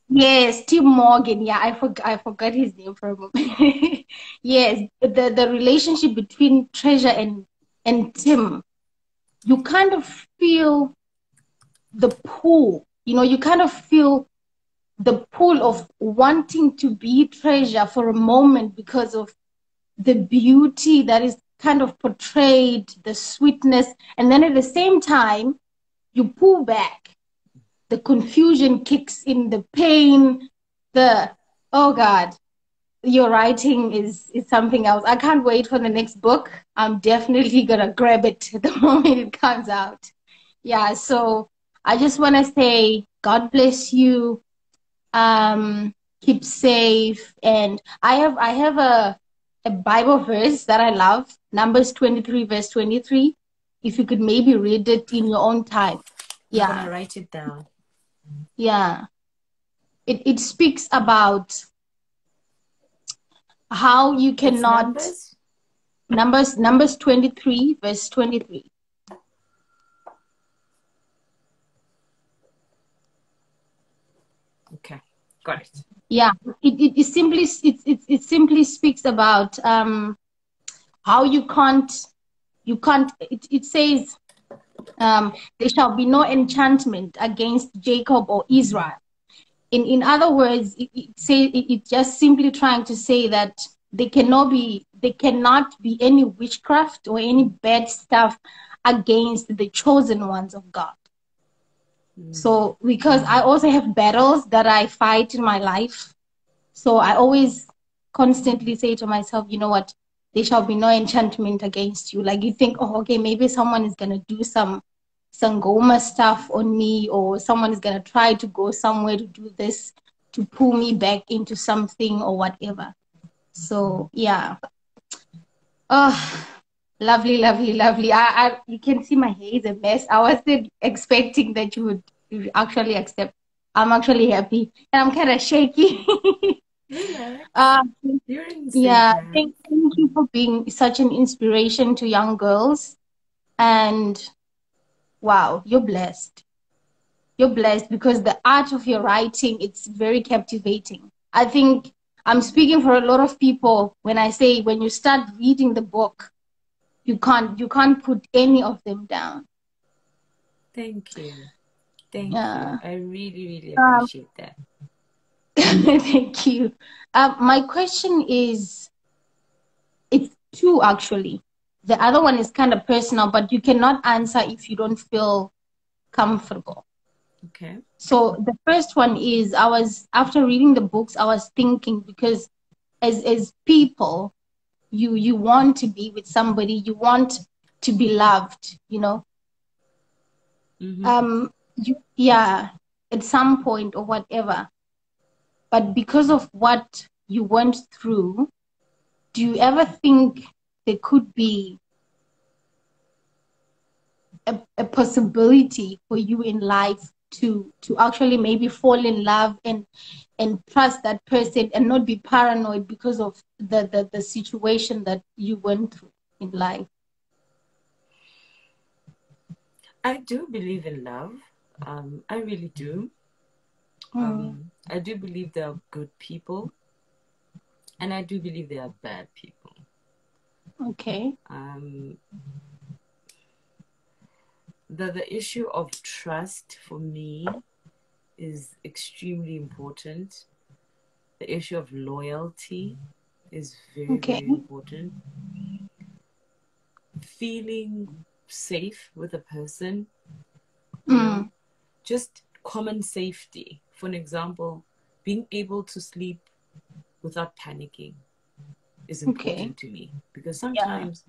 Yes, Tim Morgan. Yeah, I forgot his name for a moment. Yes, the relationship between Treasure and Tim, you kind of feel the pull. You know, you kind of feel the pull of wanting to be Treasure for a moment because of the beauty that is kind of portrayed, the sweetness, and then at the same time, you pull back. The confusion kicks in, the pain, oh God, your writing is something else. I can't wait for the next book. I'm definitely gonna grab it the moment it comes out. Yeah, so I just wanna say God bless you. Keep safe. And I have a Bible verse that I love, Numbers 23, verse 23. If you could maybe read it in your own time.
I'm gonna
Yeah,
write it down.
yeah. It speaks about how you
It's
cannot.
Numbers?
Numbers 23, verse 23.
Okay, got it.
Yeah, it simply speaks about how you can't. It says, there shall be no enchantment against Jacob or Israel. In other words, it just simply trying to say that there cannot be any witchcraft or any bad stuff against the chosen ones of God. So because I also have battles that I fight in my life, so I always constantly say to myself, you know what, there shall be no enchantment against you. Like you think, oh, okay, maybe someone is gonna do some sangoma stuff on me, or someone is gonna try to go somewhere to do this to pull me back into something or whatever. So yeah. Oh, lovely, lovely, lovely. You can see my hair is a mess. I wasn't expecting that you would actually accept. I'm actually happy, and I'm kind of shaky.
Relax.
uh,
You're in safe
yeah,
hands.
thank you for being such an inspiration to young girls. And wow, you're blessed. You're blessed because the art of your writing, it's very captivating. I think I'm speaking for a lot of people when I say when you start reading the book, you can't put any of them down.
Thank you. Thank you.
Yeah.
I really, really appreciate that.
Thank you. My question is, it's two actually. The other one is kind of personal, but you cannot answer if you don't feel comfortable.
Okay.
So the first one is, after reading the books, I was thinking, because as people, you want to be with somebody, you want to be loved, you know.
Mm-hmm.
Yeah, at some point or whatever. But because of what you went through, do you ever think there could be a possibility for you in life to actually maybe fall in love and trust that person and not be paranoid because of the situation that you went through in life?
I do believe in love. I really do. I do believe there are good people, and I do believe there are bad people.
Okay.
The issue of trust for me is extremely important. The issue of loyalty is very,
Okay.
very important. Feeling safe with a person, you know, just common safety. For an example, being able to sleep without panicking is important to me, because sometimes,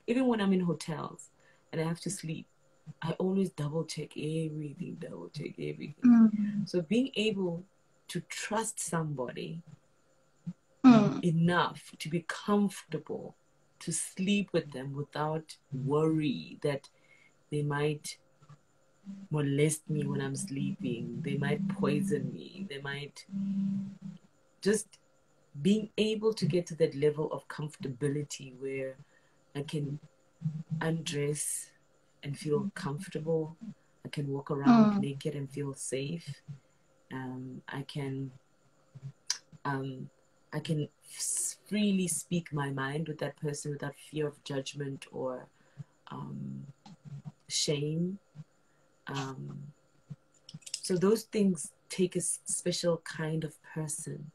even when I'm in hotels and I have to sleep, I always double check everything. So being able to trust somebody enough to be comfortable to sleep with them without worry that they might molest me when I'm sleeping, they might poison me, they might, just being able to get to that level of comfortability where I can undress and feel comfortable. I can walk around naked and feel safe. I can freely speak my mind with that person without fear of judgment or shame. So those things take a special kind of person.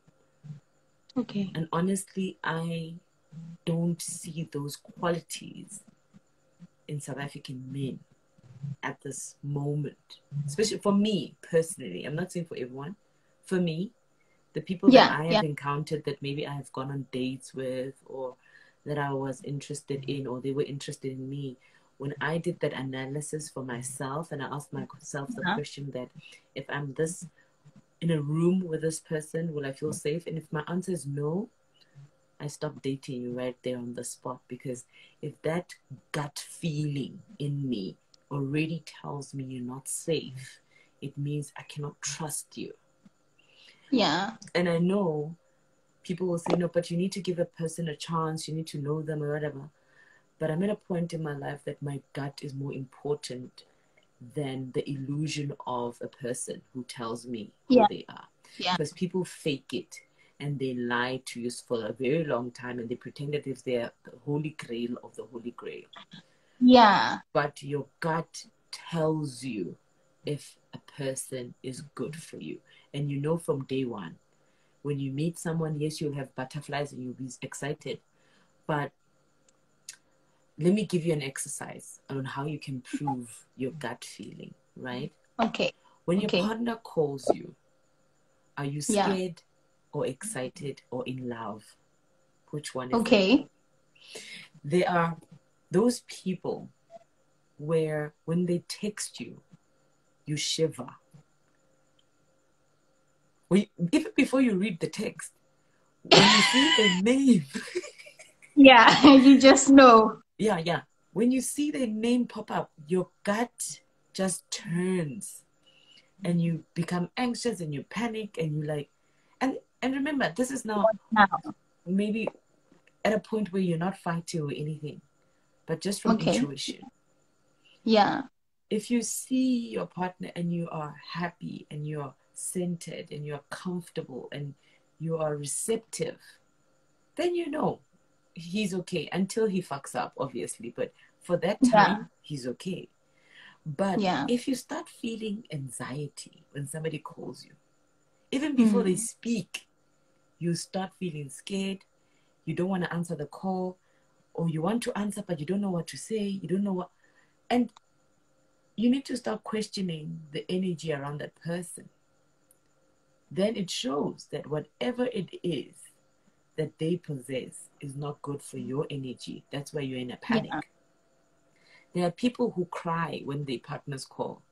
Okay.
And honestly, I don't see those qualities in South African men at this moment. Especially for me personally. I'm not saying for everyone. For me, the people that I have encountered, that maybe I have gone on dates with, or that I was interested in, or they were interested in me, when I did that analysis for myself and I asked myself the question that if I'm this in a room with this person, will I feel safe? And if my answer is no, I stop dating you right there on the spot. Because if that gut feeling in me already tells me you're not safe, it means I cannot trust you.
Yeah.
And I know people will say, no, but you need to give a person a chance, you need to know them or whatever. But I'm at a point in my life that my gut is more important than the illusion of a person who tells me who they are. Because people fake it and they lie to you for a very long time, and they pretend that if they're the holy grail of the holy grail.
Yeah.
But your gut tells you if a person is good for you. And you know from day one. When you meet someone, yes, you'll have butterflies and you'll be excited. But let me give you an exercise on how you can prove your gut feeling, right?
Okay.
When your partner calls you, are you scared or excited or in love? Which one is it? There are those people where when they text you, you shiver. Even before you read the text, when you see the name.
You just know.
Yeah. When you see their name pop up, your gut just turns and you become anxious and you panic and you like, and remember, this is now maybe at a point where you're not fighting or anything, but just from intuition.
Yeah.
If you see your partner and you are happy and you're centered and you're comfortable and you are receptive, then you know he's okay until he fucks up, obviously. But for that
Yeah.
time, he's okay. But
Yeah.
if you start feeling anxiety when somebody calls you, even before they speak, you start feeling scared. You don't want to answer the call, or you want to answer, but you don't know what to say. You don't know what. And you need to start questioning the energy around that person. Then it shows that whatever it is that they possess is not good for your energy. That's why you're in a panic.
Yeah.
There are people who cry when their partners call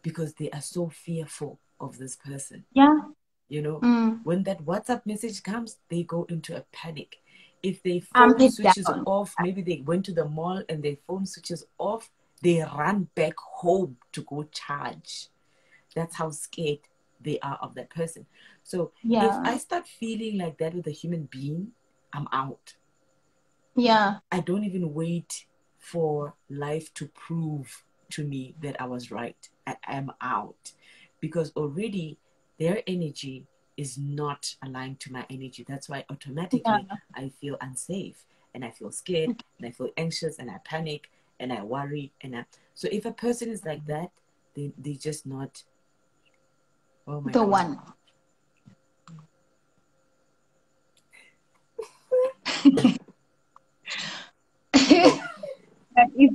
because they are so fearful of this person.
Yeah.
You know, when that WhatsApp message comes, they go into a panic. If their phone
Armpit
switches
down.
off, maybe they went to the mall and their phone switches off, they run back home to go charge. That's how scared they are of that person. So if I start feeling like that with a human being, I'm out.
Yeah.
I don't even wait for life to prove to me that I was right. I am out. Because already their energy is not aligned to my energy. That's why automatically I feel unsafe and I feel scared and I feel anxious and I panic and I worry. So if a person is like that, they just not, oh my
The
God.
one.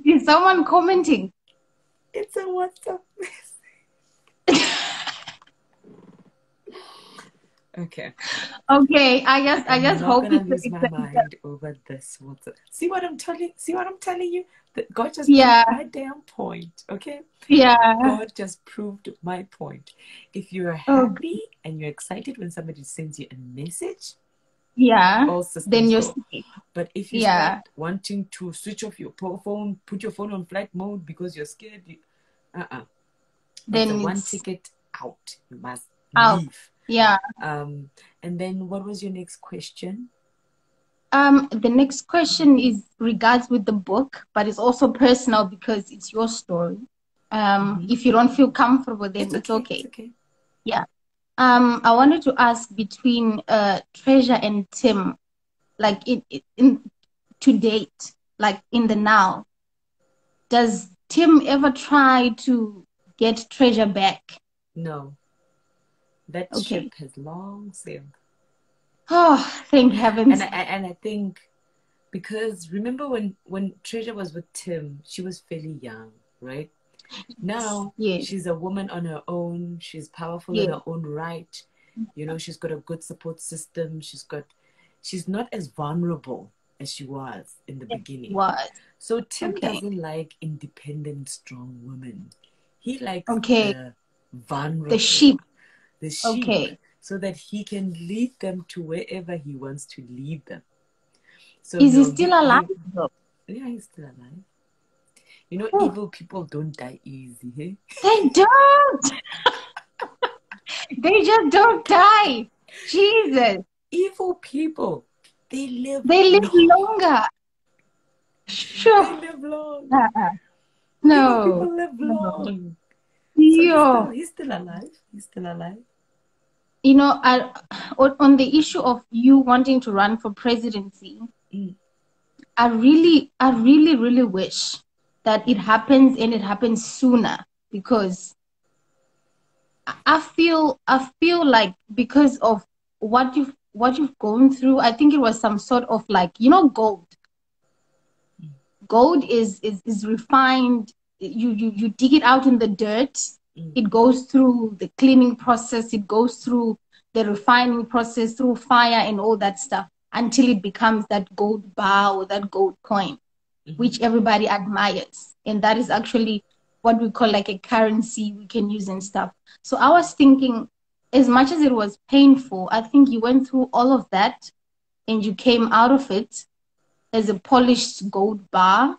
Is someone commenting?
It's a WhatsApp. Okay.
Okay, I just
I'm not
hope
gonna lose my mind over this WhatsApp. See what I'm telling you? That God just proved my damn point. Okay?
Yeah.
God just proved my point. If you're happy and you're excited when somebody sends you a message, all
then
systems
you're
go. But if you start wanting to switch off your phone, put your phone on flight mode because you're scared,
then
it's a one
it's
ticket out. You must
out.
leave.
Yeah.
And then what was your next question?
The next question is regards with the book, but it's also personal because it's your story. If you don't feel comfortable, then it's okay.
It's okay.
Yeah. I wanted to ask between Treasure and Tim, like in to date, like in the now, does Tim ever try to get Treasure back?
No. That ship has long sailed.
Oh, thank heavens.
And I think because remember when Treasure was with Tim, she was fairly young, right? Now she's a woman on her own. She's powerful in her own right. You know, she's got a good support system. She's not as vulnerable as she was in the beginning. So Tim doesn't like independent, strong women. He likes the vulnerable,
the sheep,
so that he can lead them to wherever he wants to lead them. So
is he still alive?
Yeah, he's still alive. You know, evil people don't die easy. Hey?
They don't. They just don't die. Jesus.
Evil people, they live
longer. Sure.
They live long.
No.
Evil people live long.
So
he's still alive. He's still alive.
You know, on the issue of you wanting to run for presidency, I really wish that it happens and it happens sooner, because I feel like because of what you've gone through, I think it was some sort of like, you know, gold. Gold is refined. You dig it out in the dirt. It goes through the cleaning process. It goes through the refining process, through fire and all that stuff, until it becomes that gold bar or that gold coin, which everybody admires. And that is actually what we call like a currency we can use and stuff. So I was thinking, as much as it was painful, I think you went through all of that and you came out of it as a polished gold bar.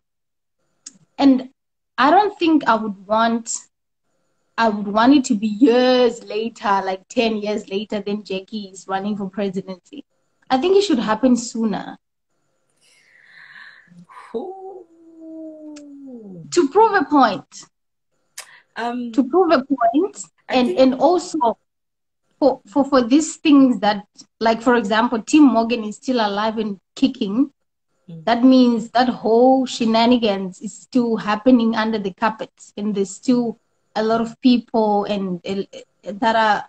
And I don't think I would want it to be years later, like 10 years later, then Jackie is running for presidency. I think it should happen sooner.
Ooh.
To prove a point. And also for these things that, like, for example, Tim Morgan is still alive and kicking, that means that whole shenanigans is still happening under the carpet, and there's still a lot of people that are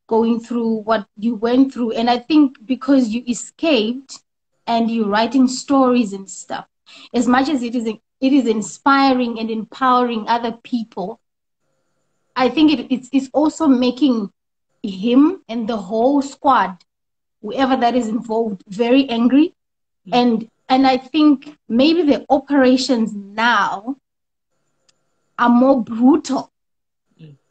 going through what you went through. And I think because you escaped and you're writing stories and stuff, as much as it is inspiring and empowering other people, I think it's also making him and the whole squad, whoever that is involved, very angry. And I think maybe the operations now are more brutal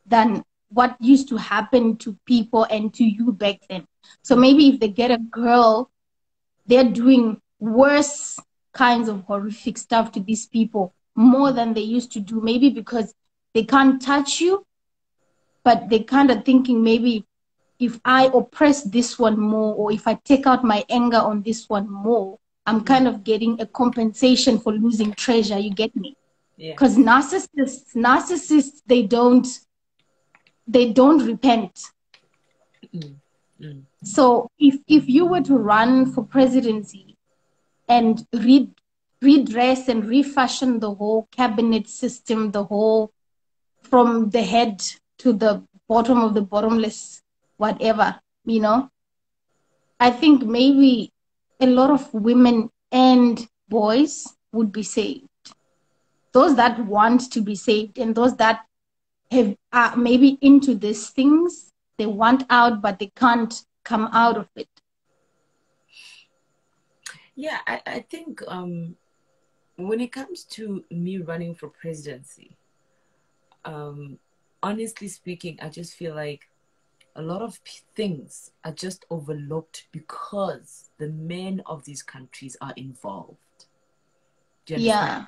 than what used to happen to people and to you back then. So maybe if they get a girl, they're doing worse kinds of horrific stuff to these people more than they used to do. Maybe because they can't touch you, but they kind of thinking maybe if I oppress this one more, or if I take out my anger on this one more, I'm kind of getting a compensation for losing treasure. You get me? Because narcissists, they don't repent. So if you were to run for presidency and redress and refashion the whole cabinet system, the whole, from the head to the bottom of the bottomless, whatever, I think maybe a lot of women and boys would be saved. Those that want to be saved, and those that are maybe into these things, they want out, but they can't come out of it.
Yeah, I think when it comes to me running for presidency, honestly speaking, I just feel like a lot of things are just overlooked because the men of these countries are involved. Do you understand?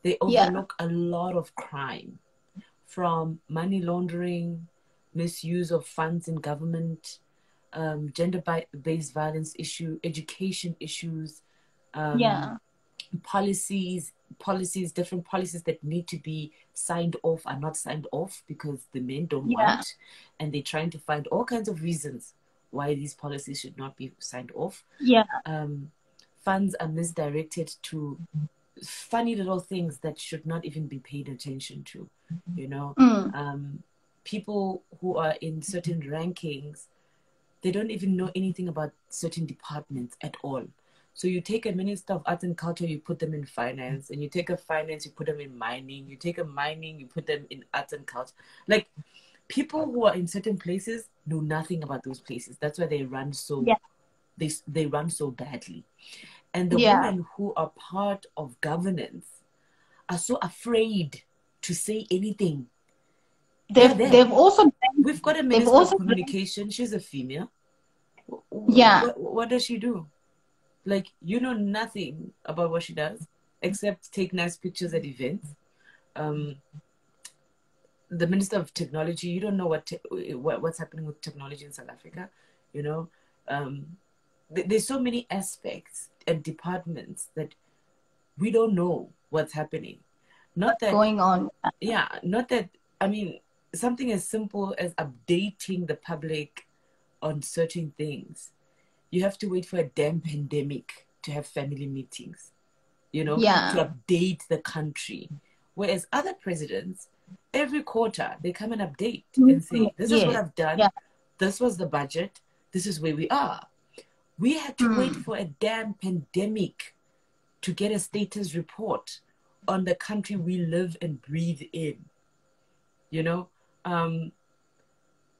They overlook a lot of crime, from money laundering, misuse of funds in government, gender-based violence issue, education issues, policies, different policies that need to be signed off are not signed off because the men don't want, and they're trying to find all kinds of reasons why these policies should not be signed off. Funds are misdirected to funny little things that should not even be paid attention to, people who are in certain rankings, they don't even know anything about certain departments at all. So you take a Minister of Arts and Culture, you put them in finance, and you take a finance, you put them in mining, you take a mining, you put them in arts and culture. Like, people who are in certain places know nothing about those places. That's why they run so they run so badly. And the women who are part of governance are so afraid to say anything. We've got a Minister of Communication. She's a female. What does she do? Like, you know nothing about what she does except take nice pictures at events. The Minister of Technology, you don't know what's happening with technology in South Africa. There's so many aspects and departments that we don't know what's happening. Not that
going on.
Not that, I mean, something as simple as updating the public on certain things. You have to wait for a damn pandemic to have family meetings, to update the country. Whereas other presidents, every quarter, they come and update and say, this is what I've done. This was the budget. This is where we are. We had to wait for a damn pandemic to get a status report on the country we live and breathe in,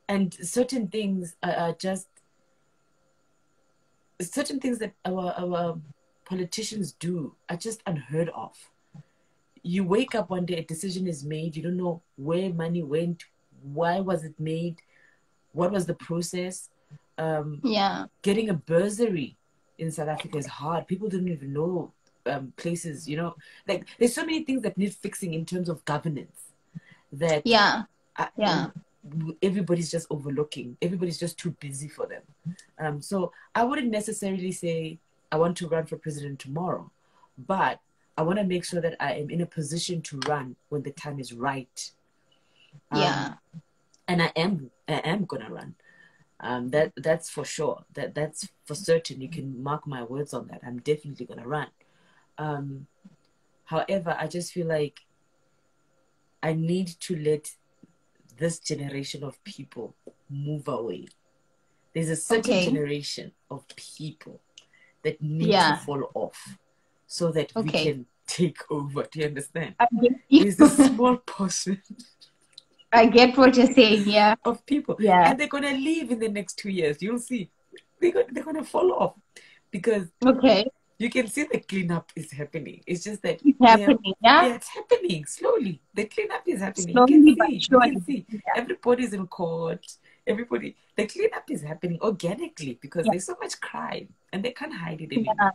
and certain things are just, certain things that our politicians do are just unheard of. You wake up one day, a decision is made, you don't know where money went, why was it made, what was the process. Getting a bursary in South Africa is hard. People don't even know places, like, there's so many things that need fixing in terms of governance that everybody's just overlooking. Everybody's just too busy for them. So I wouldn't necessarily say I want to run for president tomorrow, but I want to make sure that I am in a position to run when the time is right. And I am gonna run. That's for sure. That's for certain. You can mark my words on that. I'm definitely gonna run. Um, However, I just feel like I need to let this generation of people move away. There's a certain
Okay.
generation of people that need to
Yeah.
fall off so that we
Okay.
can take over. Do you understand?
I get you.
There's a small portion
I get what you're saying. Yeah.
of people,
Yeah.
and they're gonna leave in the next 2 years. You'll see. They're gonna fall off because
Okay.
you can see the cleanup is happening. It's just that
It's
yeah,
happening. Yeah.
yeah, it's happening slowly. The cleanup is happening.
Slowly but
You can
surely.
see.
Yeah.
Everybody's in court. Everybody, the cleanup is happening organically because
Yeah.
there's so much crime and they can't hide it anymore.
Yeah.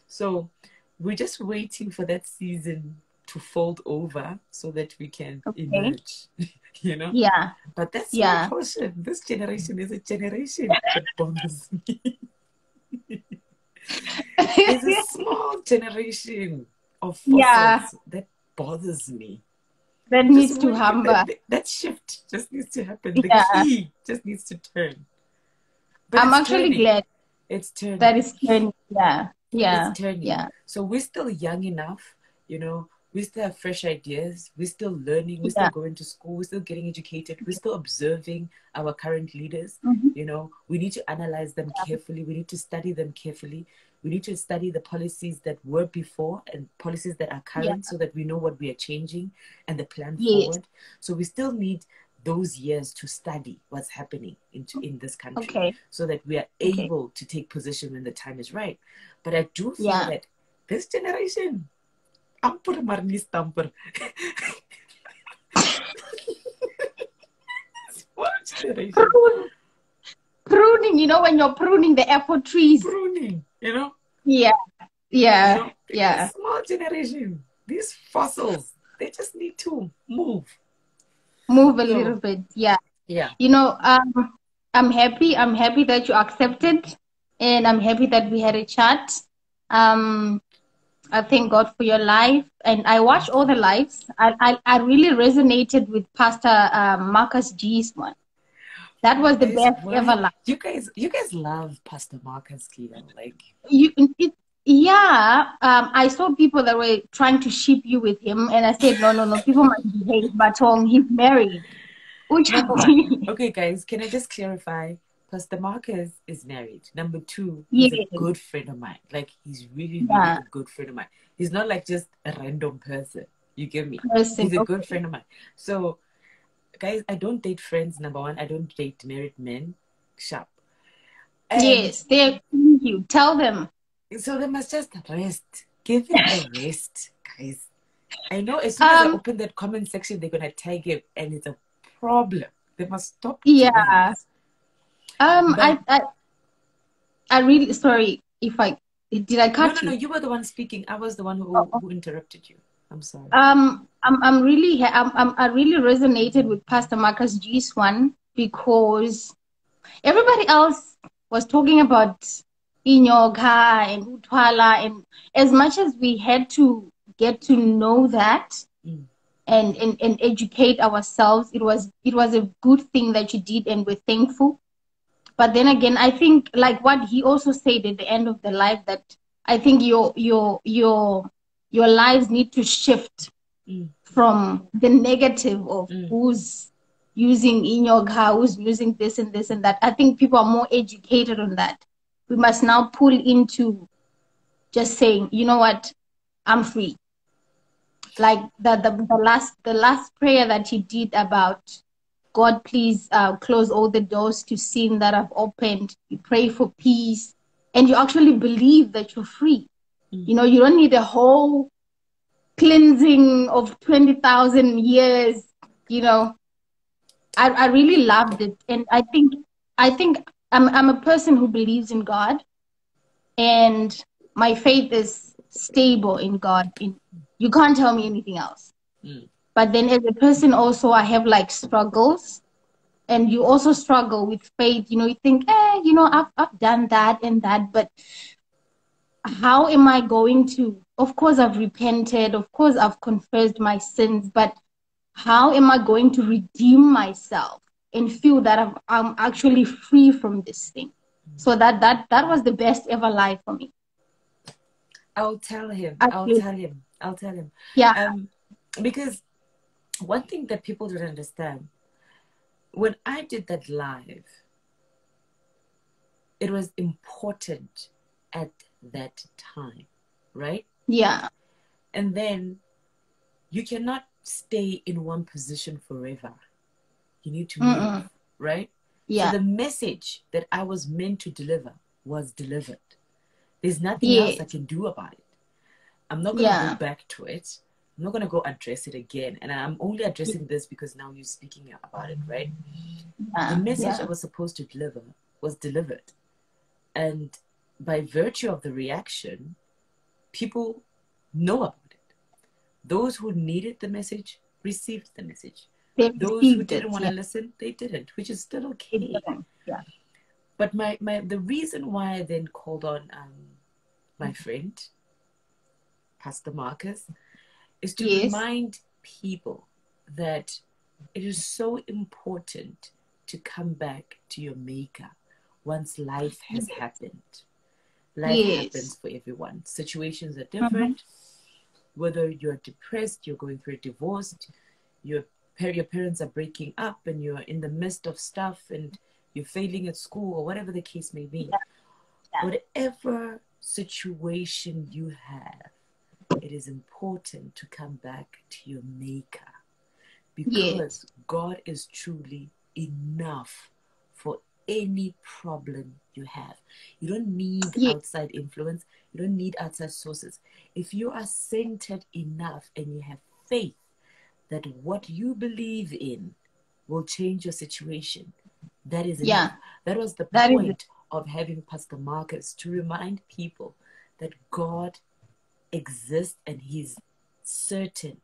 So we're just waiting for that season to fold over so that we can
Okay.
emerge. You know?
Yeah.
But that's my
Yeah.
portion. This generation is a generation that bothers me. There's a small generation of
Yeah.
fossils that bothers me.
That
Just
needs to
wait,
humble.
that shift just needs to happen. The
Yeah.
key just needs to turn. But
I'm
it's
actually
turning.
glad
It's turning.
that it's turning. Yeah.
It's
Yeah.
turning.
Yeah.
So we're still young enough, we still have fresh ideas. We're still learning. We're
Yeah.
still going to school. We're still getting educated. We're still observing our current leaders.
Mm-hmm.
We need to analyze them carefully. We need to study them carefully. We need to study the policies that were before and policies that are current so that we know what we are changing and the plan
Yes.
forward. So we still need those years to study what's happening in this country
Okay.
so that we are
Okay.
able to take position when the time is right. But I do feel
Yeah.
that this generation, amper maar nie stamper. Small generation.
Pruning, when you're pruning the apple trees.
Pruning,
Yeah.
This
Yeah. Yeah.
small generation, these fossils, they just need to move.
Move a
So,
little bit. Yeah.
yeah.
I'm happy. I'm happy that you accepted, and I'm happy that we had a chat. I thank God for your life, and I watched all the lives. I really resonated with Pastor Marcus G's one. That was the best ever live.
You guys love Pastor Marcus Kilo, like
I saw people that were trying to ship you with him, and I said, no, people must behave. But he's married.
Number one. Okay, guys, can I just clarify? Pastor Marcus is married. Number two, he's a good friend of mine. Like, he's really, really a good friend of mine. He's not like just a random person. You get me? He's a good friend of mine. So, guys, I don't date friends, number one. I don't date married men. Sharp.
And yes, they're you. Tell them.
So they must just rest. Give it a rest, guys. I know as soon as I open that comment section, they're gonna tag it, and it's a problem. They must stop.
Yeah. I really sorry if did I cut you?
No, you were the one speaking. I was the one who interrupted you. I'm sorry.
I really resonated with Pastor Marcus G's one because everybody else was talking about Inyoga and Utwala, and as much as we had to get to know that and educate ourselves, it was a good thing that you did, and we're thankful. But then again, I think like what he also said at the end of the life, that I think your lives need to shift from the negative of who's using Inyoga, who's using this and this and that. I think people are more educated on that. We must now pull into just saying, you know what, I'm free. Like the last prayer that he did about God, please close all the doors to sin that I've opened. You pray for peace, and you actually believe that you're free. You don't need a whole cleansing of 20,000 years. I really loved it, and I think I'm a person who believes in God, and my faith is stable in God. You can't tell me anything else. But then as a person also, I have like struggles, and you also struggle with faith. You think, I've done that and that, but how am I going to, of course I've repented, of course I've confessed my sins, but how am I going to redeem myself? and feel that I'm actually free from this thing. So that was the best ever lie for me.
I'll tell him.
Actually,
I'll tell him.
yeah,
Because one thing that people don't understand, when I did that live, it was important at that time, right?
yeah,
And then you cannot stay in one position forever. You need to move, right? So
yeah,
the message that I was meant to deliver was delivered. There's nothing else I
yes,
can do about it. I'm not going to go
yeah,
back to it. I'm not going to go address it again. And I'm only addressing this because now you're speaking about it, right? The
yeah,
message I
yeah,
was supposed to deliver was delivered. And by virtue of the reaction, people know about it. Those who needed the message received the message.
they
Those who
received it.
didn't want to
Yeah,
listen, they didn't, which is still
it
okay.
didn't. Yeah,
But the reason why I then called on my friend, Pastor Marcus, is to
yes,
remind people that it is so important to come back to your maker once life has happened. Life happens
yes,
for everyone. Situations are
mm-hmm.
different. Whether you're depressed, you're going through a divorce, your parents are breaking up, and you're in the midst of stuff, and you're failing at school, or whatever the case may be.
Yeah.
Whatever situation you have, it is important to come back to your maker, because
Yes,
God is truly enough for any problem you have. You don't need
yes,
outside influence. You don't need outside sources. If you are centered enough and you have faith that what you believe in will change your situation, that is enough.
yeah,
That was the
that is it.
point of having Pastor Marcus, to remind people that God exists and he's certain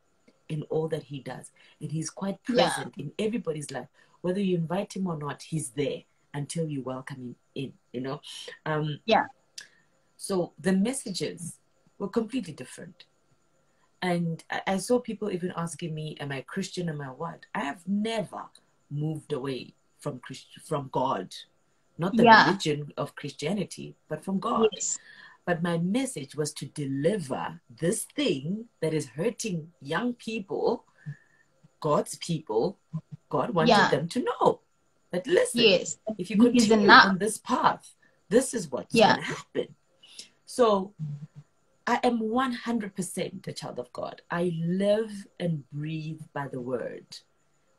in all that he does, and he's quite
Yeah,
present in everybody's life. Whether you invite him or not, he's there until you welcome him in.
yeah,
So the messages were completely different. And I saw people even asking me, am I Christian? Am I what? I have never moved away from God. Not the
yeah,
religion of Christianity, but from God.
yes,
But my message was to deliver this thing that is hurting young people, God's people. God wanted
yeah,
them to know that, listen,
yes.
if you
He is
continue
enough.
on this path, this is what's going
Yeah,
to happen. So I am 100% a child of God. I live and breathe by the word.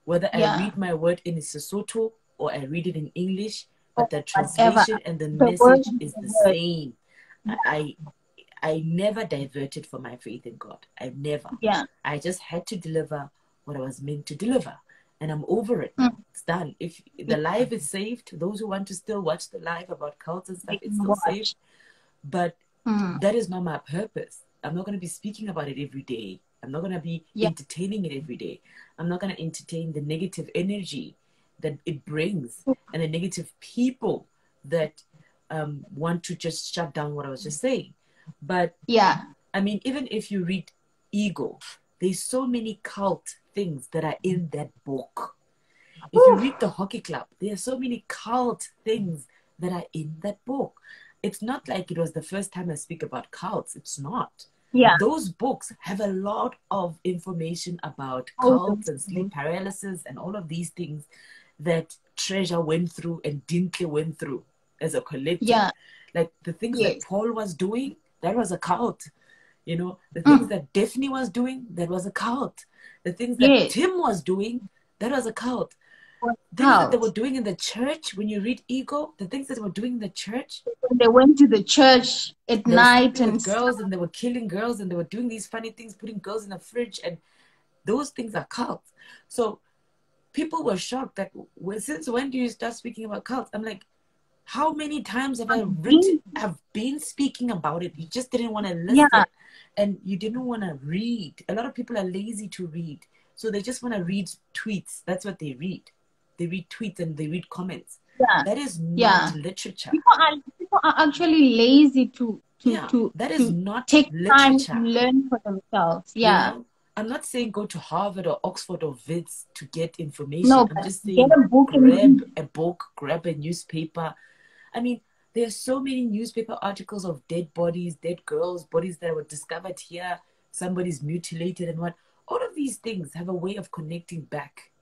Whether I
yeah.
read my word in Sesotho or I read it in English,
Or
but the
whatever.
translation and the
The word
message
is
is
the
the
word.
same. I never diverted from my faith in God. I never.
Yeah.
I just had to deliver what I was meant to deliver. And I'm over it
Mm.
now. It's done. If the live is saved, those who want to still watch the live about cults and stuff,
They
it's
can
still saved.
watch.
But
Mm.
that is not my purpose. I'm not going to be speaking about it every day. I'm not going to be
Yeah.
entertaining it every day. I'm not going to entertain the negative energy that it brings and the negative people that want to just shut down what I was just saying. But
Yeah.
I mean, even if you read Ego, there's so many cult things that are in that book. If you read The Hockey Club, there are so many cult things that are in that book. It's not like it was the first time I speak about cults. It's not.
Yeah.
Those books have a lot of information about
All
cults
those
and sleep
things.
paralysis and all of these things that Treasure went through and Dinkley went through as a collective.
Yeah.
Like the things that
Yes.
Paul was doing, that was a cult. You know, the things
Mm.
that Daphne was doing, that was a cult. The things that
Yes.
Tim was doing, that was a cult. Things that they were
Out.
doing in the church, when you read Ego, the things that they were doing in the church,
When they went to the church at
they were
night
sleeping
and
with
stuff.
girls and they were killing girls and they were doing these funny things, putting girls in the fridge, and those things are cults. So people were shocked that, well, since when do you start speaking about cults? I'm like, how many times have I written? I've been speaking about it. You just didn't want to listen,
Yeah.
and you didn't want to read. A lot of people are lazy to read, so they just want to read tweets. That's what they read. They read tweets and they read comments.
Yeah.
That is
Yeah.
not literature.
People are actually lazy to
Yeah, that is not
take time to
literature.
learn for themselves.
You
Yeah.
know, I'm not saying go to Harvard or Oxford or Wits to get information.
No,
I'm
but
just
get
saying
a book and
grab
read.
a book, grab a newspaper. I mean, there are so many newspaper articles of dead bodies, dead girls, bodies that were discovered here, somebody's mutilated and what. All of these things have a way of connecting back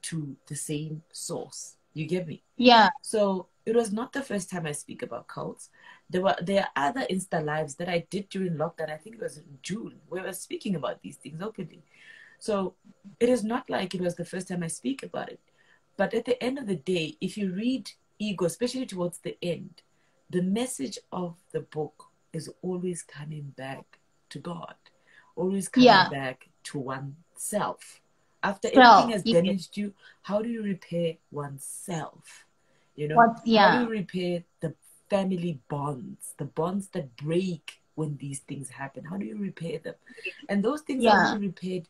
to the same source. You get me?
Yeah,
So it was not the first time I speak about cults. There are other Insta lives that I did during lockdown. I think it was in June, where I was speaking about these things openly. So it is not like it was the first time I speak about it. But at the end of the day, if you read Ego, especially towards the end, the message of the book is always coming back to God, always coming
yeah.
back to oneself. After everything
So,
has
yes.
damaged you, how do you repair oneself? You know,
What?
how do you
Yeah,
repair the family bonds, the bonds that break when these things happen? How do you repair them? And those things are
yeah.
only repaired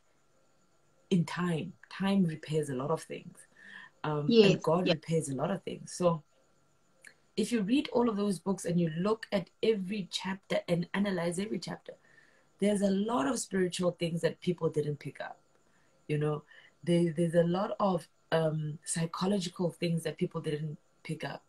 in time. Time repairs a lot of things. And
Yes,
God
yeah,
repairs a lot of things. So if you read all of those books and you look at every chapter and analyze every chapter, there's a lot of spiritual things that people didn't pick up. You know, there's a lot of psychological things that people didn't pick up,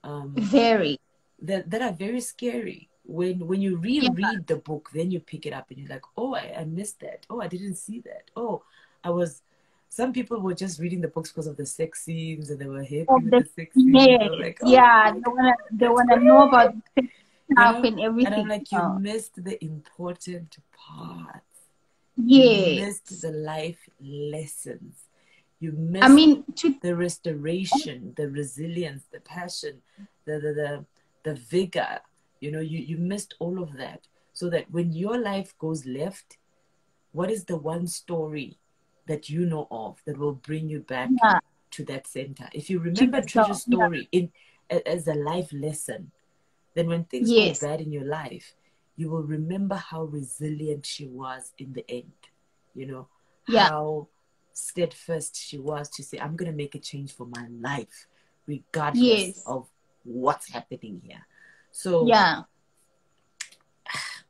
um,
very.
that are very scary. When you
Yeah,
reread the book, then you pick it up and you're like, oh, I missed that. Oh, I didn't see that. Oh, I was. Some people were just reading the books because of the sex scenes and they were happy
of
with
the
the sex scenes. And
yes,
they were like, oh
yeah.
my
They
that's
wanna know
great.
about the
You
stuff
know?
and
And I'm
everything.
like, you missed the important part. You missed
Yes.
the life lessons. You
I
missed
mean, to
the restoration, the resilience, the passion, the vigor. You know, you missed all of that. So that when your life goes left, what is the one story that you know of that will bring you back
yeah,
to that center? If you
to
remember Treasure's
yourself. Yeah.
story as a life lesson, then when things go
Yes.
bad in your life, you will remember how resilient she was in the end. You know,
Yeah.
how steadfast she was to say, I'm going to make a change for my life, regardless
Yes.
of what's happening here. So,
Yeah.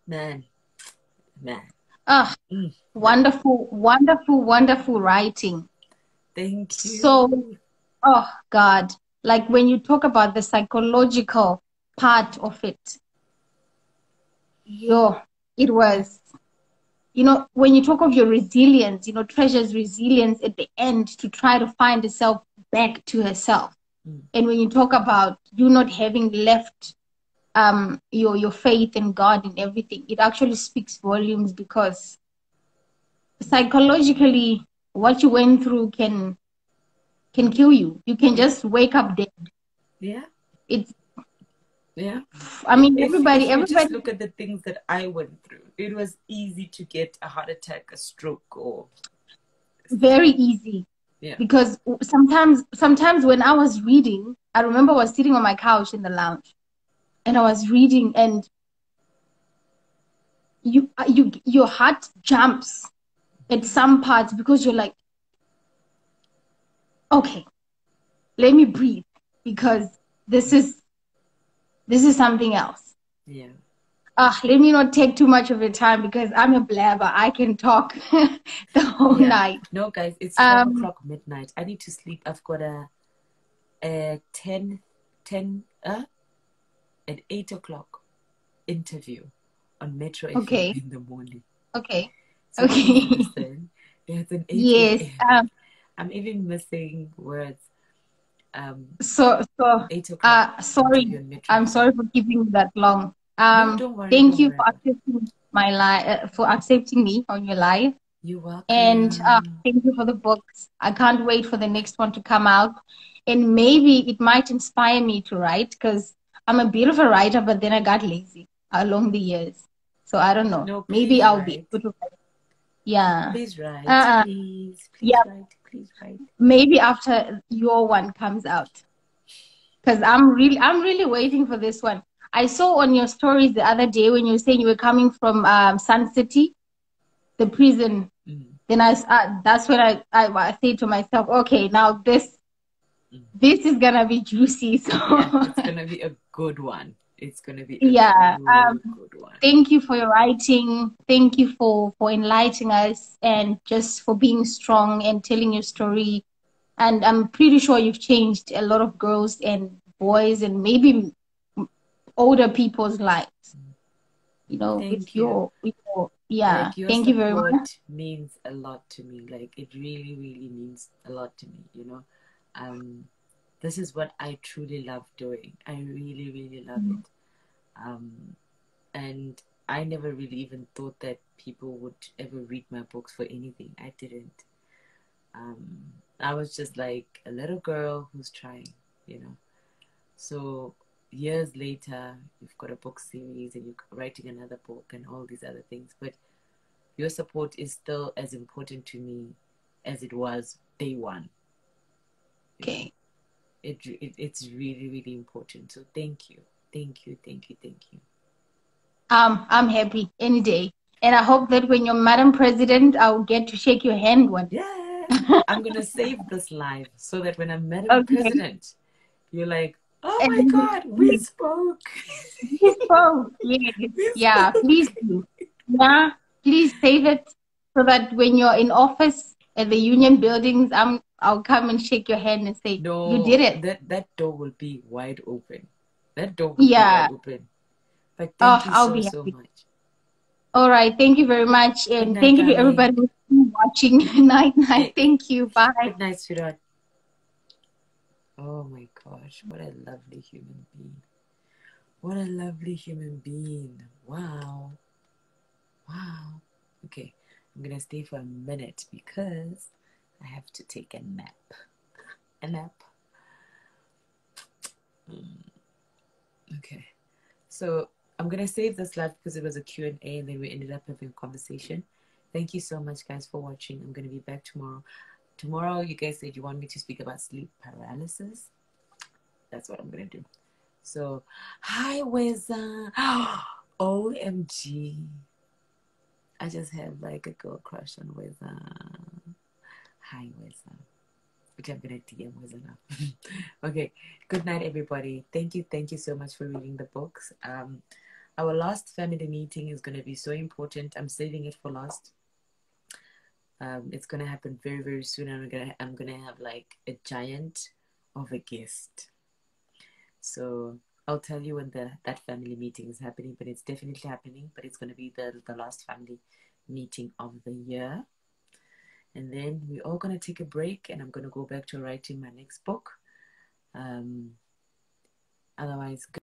man, man,
Ah,
man.
wonderful, wonderful, wonderful writing.
Thank
So,
you.
oh God, like when you talk about the psychological part of it, yo, it was, when you talk of your resilience, Treasure's resilience at the end to try to find herself back to herself. And when you talk about you not having left your faith in God and everything, it actually speaks volumes because psychologically what you went through can kill you. You can
Yeah,
just wake up dead.
yeah,
It's
yeah.
I mean
If you just
everybody
look at the things that I went through, it was easy to get a heart attack, a stroke, or
very easy.
yeah.
Because sometimes when I was reading, I remember I was sitting on my couch in the lounge and I was reading, and your heart jumps at some parts because you're like, okay, let me breathe because this is something else.
Yeah.
Let me not take too much of your time because I'm a blabber. I can talk the whole
Yeah.
night.
No, guys, it's 12 o'clock midnight. I need to sleep. I've got a 10 at 8 o'clock interview on Metro FM
Okay.
in the morning.
Okay.
So please
Okay.
listen. It's an 8
Yes.
a.m. I'm even missing words.
So
8 o'clock
sorry.
interview on Metro
I'm sorry
FM.
for keeping you that long.
No, don't worry,
Thank
don't
you
worry
for
about it.
accepting my live, for accepting me on your live.
You're
And
welcome.
thank you for the books. I can't wait for the next one to come out. And maybe it might inspire me to write because I'm a bit of a writer, but then I got lazy along the years. So I don't know.
No,
Maybe
please
I'll be
write.
able to write. Yeah.
Please write.
Uh,
Please
yeah.
write. Please write.
Maybe after your one comes out. Because I'm really waiting for this one. I saw on your stories the other day when you were saying you were coming from Sun City, the prison. Then that's when I say to myself, okay, now this is gonna be juicy. So
Yeah, it's gonna be a good one. It's gonna be a
Yeah.
good one.
Thank you for your writing. Thank you for enlightening us and just for being strong and telling your story. And I'm pretty sure you've changed a lot of girls and boys and maybe older people's lives,
Thank you.
yeah.
Like, your
Thank you very much.
support means a lot to me. Like, it really, really means a lot to me, you know. This is what I truly love doing. I really, really love it. Um, and I never really even thought that people would ever read my books for anything. I didn't. I was just like a little girl who's trying, you know. So years later, you've got a book series and you're writing another book and all these other things. But your support is still as important to me as it was day one. You know,
Okay.
it's really, really important. So thank you, thank you, thank you, thank you.
I'm happy any day. And I hope that when you're Madam President, I'll get to shake your hand one day.
Yeah, I'm gonna save this live so that when I'm Madam
Okay.
President, you're like, oh my
And
God, we spoke.
please phone. Yes.
We
Yeah, please
spoke.
do. Yeah, please save it so that when you're in office at the union buildings, I'll come and shake your hand and say, you did
No,
it.
that door will be wide open. That door will be
Yeah.
wide open. Like, thank
Oh,
you
I'll
so,
be
so
happy.
much.
All right. Thank you very much.
Good
And
night,
thank you to everybody
darling.
who's watching. Night, night.
Hey,
Thank you. Bye.
good night, sweetheart. Oh my gosh, what a lovely human being. What a lovely human being. Wow. Wow. Okay, I'm gonna stay for a minute because I have to take a nap. A nap. Okay. So I'm gonna save this live because it was a Q&A and then we ended up having a conversation. Thank you so much, guys, for watching. I'm gonna be back tomorrow. Tomorrow, you guys said you want me to speak about sleep paralysis. That's what I'm gonna do. So, hi, Weza. OMG. I just have like a girl crush on Weza. Hi, Weza. Which I'm gonna DM Weza now. Okay. Good night, everybody. Thank you so much for reading the books. Our last family meeting is gonna be so important. I'm saving it for last. It's gonna happen very, very soon. I'm gonna have like a giant of a guest. So I'll tell you when that family meeting is happening, but it's definitely happening. But it's gonna be the last family meeting of the year. And then we're all gonna take a break and I'm gonna go back to writing my next book. Otherwise,